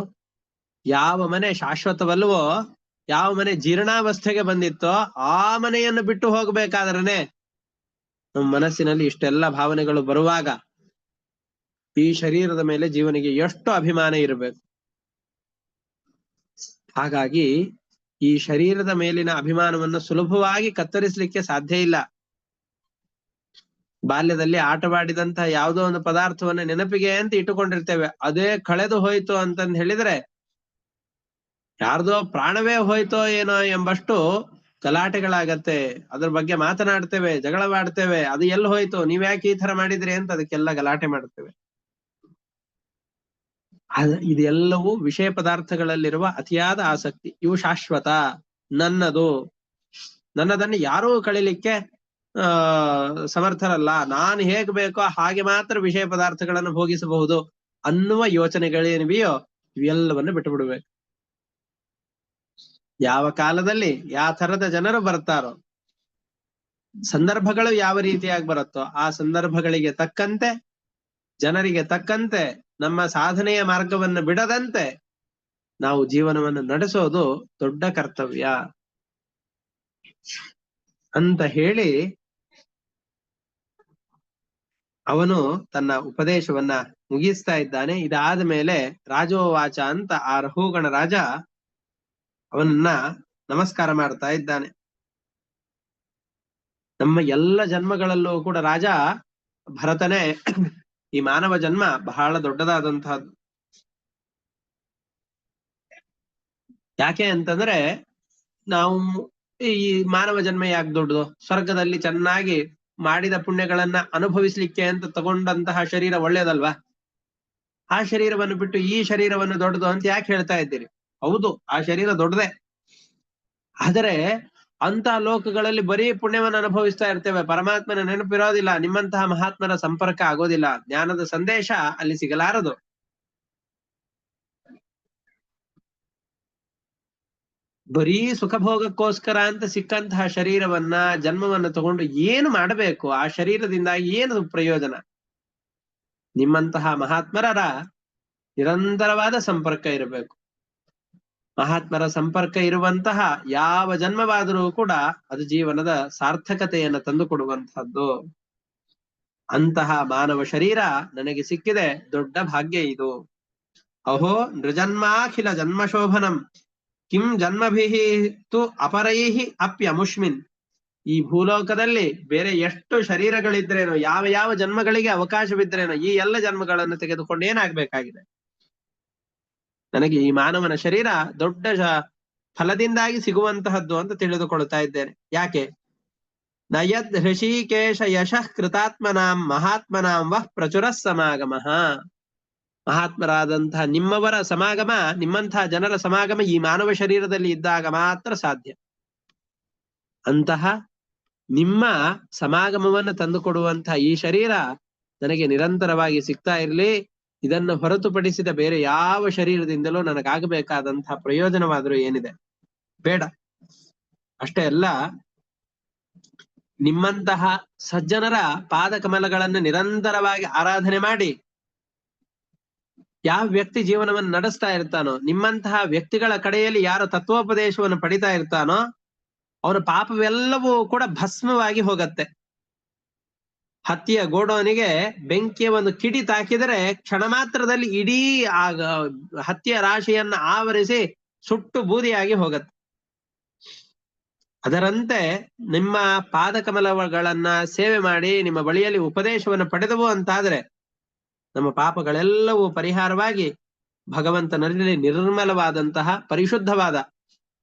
ಯಾವ ಮನೆ ಶಾಶ್ವತವಲ್ವೋ, ಯಾವ ಮನೆ ಜೀರ್ಣಾವಸ್ಥೆಗೆ ಬಂದಿತ್ತೋ ಆ ಮನೆಯನ್ನು ಬಿಟ್ಟು ಹೋಗ್ಬೇಕಾದ್ರೇನೆ ನಮ್ಮ ಮನಸ್ಸಿನಲ್ಲಿ ಇಷ್ಟೆಲ್ಲ ಭಾವನೆಗಳು ಬರುವಾಗ ಈ ಶರೀರದ ಮೇಲೆ ಜೀವನಿಗೆ ಎಷ್ಟು ಅಭಿಮಾನ ಇರಬೇಕು. ಹಾಗಾಗಿ ಈ ಶರೀರದ ಮೇಲಿನ ಅಭಿಮಾನವನ್ನು ಸುಲಭವಾಗಿ ಕತ್ತರಿಸಲಿಕ್ಕೆ ಸಾಧ್ಯ ಇಲ್ಲ. ಬಾಲ್ಯದಲ್ಲಿ ಆಟವಾಡಿದಂತಹ ಯಾವುದೋ ಒಂದು ಪದಾರ್ಥವನ್ನ ನೆನಪಿಗೆ ಅಂತ ಇಟ್ಟುಕೊಂಡಿರ್ತೇವೆ, ಅದೇ ಕಳೆದು ಹೋಯ್ತು ಅಂತಂದ್ ಹೇಳಿದ್ರೆ ಯಾರ್ದೋ ಪ್ರಾಣವೇ ಹೋಯ್ತೋ ಏನೋ ಎಂಬಷ್ಟು ಗಲಾಟೆಗಳಾಗತ್ತೆ. ಅದ್ರ ಬಗ್ಗೆ ಮಾತನಾಡ್ತೇವೆ, ಜಗಳವಾಡ್ತೇವೆ, ಅದು ಎಲ್ಲಿ ಹೋಯ್ತು, ನೀವ್ಯಾಕೆ ಈ ತರ ಮಾಡಿದ್ರಿ ಅಂತ ಅದಕ್ಕೆಲ್ಲ ಗಲಾಟೆ ಮಾಡ್ತೇವೆ. ಇದೆಲ್ಲವೂ ವಿಷಯ ಪದಾರ್ಥಗಳಲ್ಲಿರುವ ಅತಿಯಾದ ಆಸಕ್ತಿ. ಇವು ಶಾಶ್ವತ, ನನ್ನದನ್ನು ಯಾರೂ ಕಳಿಲಿಕ್ಕೆ ಸಮರ್ಥರಲ್ಲ, ನಾನು ಹೇಗ್ ಬೇಕೋ ಹಾಗೆ ಮಾತ್ರ ವಿಷಯ ಪದಾರ್ಥಗಳನ್ನು ಭೋಗಿಸಬಹುದು ಅನ್ನುವ ಯೋಚನೆಗಳೇನಿವೆಯೋ ಇವೆಲ್ಲವನ್ನು ಬಿಟ್ಟು ಬಿಡ್ಬೇಕು. ಯಾವ ಕಾಲದಲ್ಲಿ ಯಾವ ತರದ ಜನರು ಬರ್ತಾರೋ, ಸಂದರ್ಭಗಳು ಯಾವ ರೀತಿಯಾಗಿ ಬರುತ್ತೋ ಆ ಸಂದರ್ಭಗಳಿಗೆ ತಕ್ಕಂತೆ, ಜನರಿಗೆ ತಕ್ಕಂತೆ ನಮ್ಮ ಸಾಧನೆಯ ಮಾರ್ಗವನ್ನು ಬಿಡದಂತೆ ನಾವು ಜೀವನವನ್ನು ನಡೆಸೋದು ದೊಡ್ಡ ಕರ್ತವ್ಯ ಅಂತ ಹೇಳಿ ಅವನು ತನ್ನ ಉಪದೇಶವನ್ನ ಮುಗಿಸ್ತಾ ಇದ್ದಾನೆ. ಇದಾದ ಮೇಲೆ ರಾಜೋವಾಚ ಅಂತ ಆ ರಹುಗಣ ರಾಜ ಅವನನ್ನ ನಮಸ್ಕಾರ ಮಾಡ್ತಾ ಇದ್ದಾನೆ. ನಮ್ಮ ಎಲ್ಲ ಜನ್ಮಗಳಲ್ಲೂ ಕೂಡ ರಾಜ ಭರತನೇ ಈ ಮಾನವ ಜನ್ಮ ಬಹಳ ದೊಡ್ಡದಾದಂತಹದ್ದು. ಯಾಕೆ ಅಂತಂದ್ರೆ ನಾವು ಈ ಮಾನವ ಜನ್ಮ ಯಾಕೆ ದೊಡ್ಡದು, ಸ್ವರ್ಗದಲ್ಲಿ ಚೆನ್ನಾಗಿ ಮಾಡಿದ ಪುಣ್ಯಗಳನ್ನ ಅನುಭವಿಸ್ಲಿಕ್ಕೆ ಅಂತ ತಗೊಂಡಂತಹ ಶರೀರ ಒಳ್ಳೇದಲ್ವಾ? ಆ ಶರೀರವನ್ನು ಬಿಟ್ಟು ಈ ಶರೀರವನ್ನು ದೊಡ್ಡದು ಅಂತ ಯಾಕೆ ಹೇಳ್ತಾ ಇದ್ದೀರಿ? ಹೌದು, ಆ ಶರೀರ ದೊಡ್ಡದೇ, ಆದರೆ ಅಂತ ಲೋಕಗಳಲ್ಲಿ ಬರೀ ಪುಣ್ಯವನ್ನು ಅನುಭವಿಸ್ತಾ ಇರ್ತೇವೆ, ಪರಮಾತ್ಮನ ನೆನಪಿರೋದಿಲ್ಲ, ನಿಮ್ಮಂತಹ ಮಹಾತ್ಮರ ಸಂಪರ್ಕ ಆಗೋದಿಲ್ಲ, ಜ್ಞಾನದ ಸಂದೇಶ ಅಲ್ಲಿ ಸಿಗಲಾರದು. ಬರೀ ಸುಖಭೋಗಕ್ಕೋಸ್ಕರ ಅಂತ ಸಿಕ್ಕಂತಹ ಶರೀರವನ್ನ ಜನ್ಮವನ್ನ ತಗೊಂಡು ಏನು ಮಾಡಬೇಕು? ಆ ಶರೀರದಿಂದ ಏನು ಪ್ರಯೋಜನ? ನಿಮ್ಮಂತಹ ಮಹಾತ್ಮರ ನಿರಂತರವಾದ ಸಂಪರ್ಕ ಇರಬೇಕು. ಮಹಾತ್ಮರ ಸಂಪರ್ಕ ಇರುವಂತಹ ಯಾವ ಜನ್ಮವಾದರೂ ಕೂಡ ಅದು ಜೀವನದ ಸಾರ್ಥಕತೆಯನ್ನು ತಂದುಕೊಡುವಂತಹದ್ದು. ಅಂತಹ ಮಾನವ ಶರೀರ ನನಗೆ ಸಿಕ್ಕಿದೆ, ದೊಡ್ಡ ಭಾಗ್ಯ ಇದು. ಅಹೋ ನೃಜನ್ಮಾಖಿಲ ಜನ್ಮಶೋಭನಂ ಕಿಂ ಜನ್ಮಭಿಹಿ ತು ಅಪರೈಹಿ ಅಪ್ಯಮುಷ್ಮಿನ್. ಈ ಭೂಲೋಕದಲ್ಲಿ ಬೇರೆ ಎಷ್ಟು ಶರೀರಗಳಿದ್ರೇನೋ, ಯಾವ ಯಾವ ಜನ್ಮಗಳಿಗೆ ಅವಕಾಶವಿದ್ರೇನೋ, ಈ ಎಲ್ಲ ಜನ್ಮಗಳನ್ನು ತೆಗೆದುಕೊಂಡು ಏನಾಗ್ಬೇಕಾಗಿದೆ? ನನಗೆ ಈ ಮಾನವನ ಶರೀರ ದೊಡ್ಡ ಫಲದಿಂದಾಗಿ ಸಿಗುವಂತಹದ್ದು ಅಂತ ತಿಳಿದುಕೊಳ್ತಾ ಇದ್ದೇನೆ. ಯಾಕೆ? ನಯದ್ ಹೃಷಿಕೇಶ ಯಶಃ ಕೃತಾತ್ಮನಾಂ ಮಹಾತ್ಮನಾಂ ವಃ ಪ್ರಚುರ ಸಮಾಗಮಃ. ಮಹಾತ್ಮರಾದಂತಹ ನಿಮ್ಮವರ ಸಮಾಗಮ, ನಿಮ್ಮಂತಹ ಜನರ ಸಮಾಗಮ ಈ ಮಾನವ ಶರೀರದಲ್ಲಿ ಇದ್ದಾಗ ಮಾತ್ರ ಸಾಧ್ಯ. ಅಂತಹ ನಿಮ್ಮ ಸಮಾಗಮವನ್ನು ತಂದುಕೊಡುವಂತಹ ಈ ಶರೀರ ನನಗೆ ನಿರಂತರವಾಗಿ ಸಿಗ್ತಾ ಇರಲಿ. ಇದನ್ನು ಹೊರತುಪಡಿಸಿದ ಬೇರೆ ಯಾವ ಶರೀರದಿಂದಲೂ ನನಗಾಗಬೇಕಾದಂತಹ ಪ್ರಯೋಜನವಾದರೂ ಏನಿದೆ? ಬೇಡ. ಅಷ್ಟೇ ಅಲ್ಲ, ನಿಮ್ಮಂತಹ ಸಜ್ಜನರ ಪಾದ ಕಮಲಗಳನ್ನು ನಿರಂತರವಾಗಿ ಆರಾಧನೆ ಮಾಡಿ ಯಾವ ವ್ಯಕ್ತಿ ಜೀವನವನ್ನು ನಡೆಸ್ತಾ ಇರ್ತಾನೋ, ನಿಮ್ಮಂತಹ ವ್ಯಕ್ತಿಗಳ ಕಡೆಯಲ್ಲಿ ಯಾರು ತತ್ವೋಪದೇಶವನ್ನು ಪಡಿತಾ ಇರ್ತಾನೋ ಅವನ ಪಾಪವೆಲ್ಲವೂ ಕೂಡ ಭಸ್ಮವಾಗಿ ಹೋಗತ್ತೆ. ಹತ್ತಿಯ ಗೋಡೋನಿಗೆ ಬೆಂಕಿಯ ಒಂದು ಕಿಡಿ ತಾಕಿದರೆ ಕ್ಷಣ ಮಾತ್ರದಲ್ಲಿ ಇಡೀ ಹತ್ತಿಯ ರಾಶಿಯನ್ನ ಆವರಿಸಿ ಸುಟ್ಟು ಬೂದಿಯಾಗಿ ಹೋಗತ್ತೆ. ಅದರಂತೆ ನಿಮ್ಮ ಪಾದಕಮಲಗಳನ್ನ ಸೇವೆ ಮಾಡಿ ನಿಮ್ಮ ಬಳಿಯಲ್ಲಿ ಉಪದೇಶವನ್ನು ಪಡೆದವು ಅಂತಾದ್ರೆ ನಮ್ಮ ಪಾಪಗಳೆಲ್ಲವೂ ಪರಿಹಾರವಾಗಿ ಭಗವಂತನಲ್ಲಿ ನಿರ್ಮಲವಾದಂತಹ ಪರಿಶುದ್ಧವಾದ,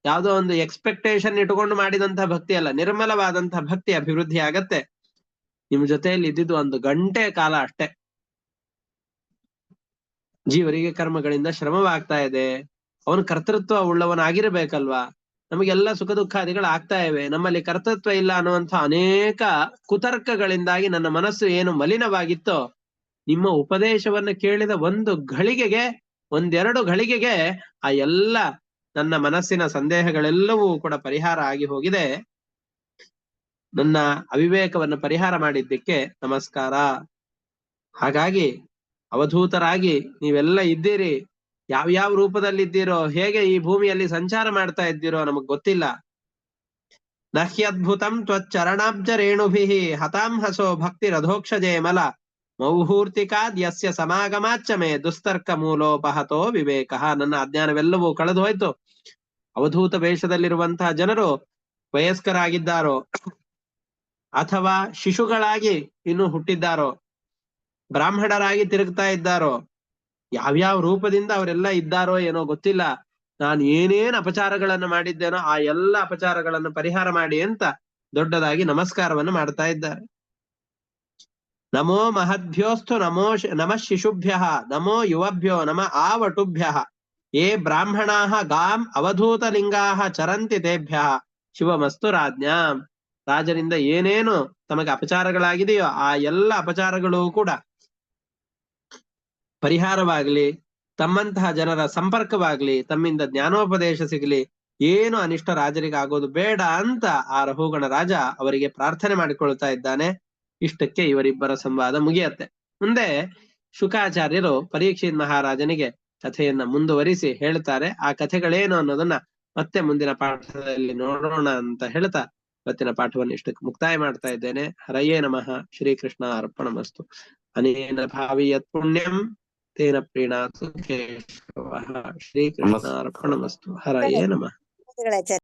ಯಾವುದೋ ಒಂದು ಎಕ್ಸ್ಪೆಕ್ಟೇಷನ್ ಇಟ್ಟುಕೊಂಡು ಮಾಡಿದಂತಹ ಭಕ್ತಿ ಅಲ್ಲ, ನಿರ್ಮಲವಾದಂತಹ ಭಕ್ತಿ ಅಭಿವೃದ್ಧಿ ಆಗತ್ತೆ. ನಿಮ್ ಜೊತೆಯಲ್ಲಿ ಇದ್ದಿದ್ದು 1 ಗಂಟೆ ಕಾಲ ಅಷ್ಟೇ. ಜೀವರಿಗೆ ಕರ್ಮಗಳಿಂದ ಶ್ರಮವಾಗ್ತಾ ಇದೆ. ಅವನು ಕರ್ತೃತ್ವ ಉಳ್ಳವನಾಗಿರ್ಬೇಕಲ್ವಾ? ನಮಗೆಲ್ಲ ಸುಖ ದುಃಖಾದಿಗಳು ಆಗ್ತಾ ಇವೆ, ನಮ್ಮಲ್ಲಿ ಕರ್ತೃತ್ವ ಇಲ್ಲ ಅನ್ನುವಂಥ ಅನೇಕ ಕುತರ್ಕಗಳಿಂದಾಗಿ ನನ್ನ ಮನಸ್ಸು ಏನು ಮಲಿನವಾಗಿತ್ತೋ, ನಿಮ್ಮ ಉಪದೇಶವನ್ನು ಕೇಳಿದ ಒಂದು ಘಳಿಗೆಗೆ, ಒಂದೆರಡು ಘಳಿಗೆಗೆ ಆ ಎಲ್ಲ ನನ್ನ ಮನಸ್ಸಿನ ಸಂದೇಹಗಳೆಲ್ಲವೂ ಕೂಡ ಪರಿಹಾರ ಆಗಿ ಹೋಗಿದೆ. ನನ್ನ ಅವಿವೇಕವನ್ನು ಪರಿಹಾರ ಮಾಡಿದ್ದಕ್ಕೆ ನಮಸ್ಕಾರ. ಹಾಗಾಗಿ ಅವಧೂತರಾಗಿ ನೀವೆಲ್ಲ ಇದ್ದೀರಿ, ಯಾವ್ಯಾವ ರೂಪದಲ್ಲಿದ್ದೀರೋ, ಹೇಗೆ ಈ ಭೂಮಿಯಲ್ಲಿ ಸಂಚಾರ ಮಾಡ್ತಾ ಇದ್ದೀರೋ ನಮಗ್ ಗೊತ್ತಿಲ್ಲ. ನಹ್ಯದ್ಭುತಂ ತ್ವಚ್ಚರಣಾಬ್ಜ ರೇಣುಭಿಃ ಹತಾಂ ಹಸೋ ಭಕ್ತಿ ರಥೋಕ್ಷಜೇಮಲ ಮೌಹೂರ್ತಿಕಾದ್ ಯಸ್ಯ ಸಮಾಗಮಾಚ್ಚ ಮೇ ದುಸ್ತರ್ಕ ಮೂಲೋಪಹತೋ ವಿವೇಕ. ನನ್ನ ಅಜ್ಞಾನವೆಲ್ಲವೂ ಕಳೆದು ಹೋಯ್ತು. ಅವಧೂತ ವೇಷದಲ್ಲಿರುವಂತಹ ಜನರು ವಯಸ್ಕರಾಗಿದ್ದಾರೋ ಅಥವಾ ಶಿಶುಗಳಾಗಿ ಇನ್ನು ಹುಟ್ಟಿದ್ದಾರೋ, ಬ್ರಾಹ್ಮಣರಾಗಿ ತಿರುಗ್ತಾ ಇದ್ದಾರೋ, ಯಾವ್ಯಾವ ರೂಪದಿಂದ ಅವರೆಲ್ಲ ಇದ್ದಾರೋ ಏನೋ ಗೊತ್ತಿಲ್ಲ. ನಾನು ಏನೇನ್ ಅಪಚಾರಗಳನ್ನು ಮಾಡಿದ್ದೇನೋ ಆ ಎಲ್ಲ ಅಪಚಾರಗಳನ್ನು ಪರಿಹಾರ ಮಾಡಿ ಅಂತ ದೊಡ್ಡದಾಗಿ ನಮಸ್ಕಾರವನ್ನು ಮಾಡ್ತಾ ಇದ್ದಾರೆ. ನಮೋ ಮಹದ್ಭ್ಯೋಸ್ತು ನಮಃ ಶಿಶುಭ್ಯ ನಮೋ ಯುವಭ್ಯೋ ನಮ ಆವಟುಭ್ಯ ಯೇ ಬ್ರಾಹ್ಮಣಾ ಗಾಂ ಅವಧೂತ ಲಿಂಗಾ ಚರಂತಿ ತೇಭ್ಯ ಶಿವಮಸ್ತು ರಾಜ್ಞಾಂ. ರಾಜರಿಂದ ಏನೇನು ತಮಗೆ ಅಪಚಾರಗಳಾಗಿದೆಯೋ ಆ ಎಲ್ಲ ಅಪಚಾರಗಳು ಕೂಡ ಪರಿಹಾರವಾಗ್ಲಿ, ತಮ್ಮಂತಹ ಜನರ ಸಂಪರ್ಕವಾಗ್ಲಿ, ತಮ್ಮಿಂದ ಜ್ಞಾನೋಪದೇಶ ಸಿಗಲಿ, ಏನು ಅನಿಷ್ಟ ರಾಜರಿಗೆ ಆಗೋದು ಬೇಡ ಅಂತ ಆ ರಹುಗಣ ರಾಜ ಅವರಿಗೆ ಪ್ರಾರ್ಥನೆ ಮಾಡಿಕೊಳ್ತಾ ಇದ್ದಾನೆ. ಇಷ್ಟಕ್ಕೆ ಇವರಿಬ್ಬರ ಸಂವಾದ ಮುಗಿಯತ್ತೆ. ಮುಂದೆ ಶುಕಾಚಾರ್ಯರು ಪರೀಕ್ಷಿತ್ ಮಹಾರಾಜನಿಗೆ ಕಥೆಯನ್ನ ಮುಂದುವರಿಸಿ ಹೇಳ್ತಾರೆ. ಆ ಕಥೆಗಳೇನು ಅನ್ನೋದನ್ನ ಮತ್ತೆ ಮುಂದಿನ ಪಾಠದಲ್ಲಿ ನೋಡೋಣ ಅಂತ ಹೇಳ್ತಾ ಇವತ್ತಿನ ಪಾಠವನ್ನು ಇಷ್ಟಕ್ಕೆ ಮುಕ್ತಾಯ ಮಾಡ್ತಾ ಇದ್ದೇನೆ. ಹರಯೇ ನಮಃ. ಶ್ರೀಕೃಷ್ಣ ಅರ್ಪಣಮಸ್ತು. ಅನೇನ ಭಾವಿ ಯತ್ ಪುಣ್ಯಂ ತೇನ ಪ್ರೀಣಾತು ಕೇಶವಃ. ಶ್ರೀಕೃಷ್ಣ ಅರ್ಪಣಮಸ್ತು. ಹರಯೇ ನಮಃ.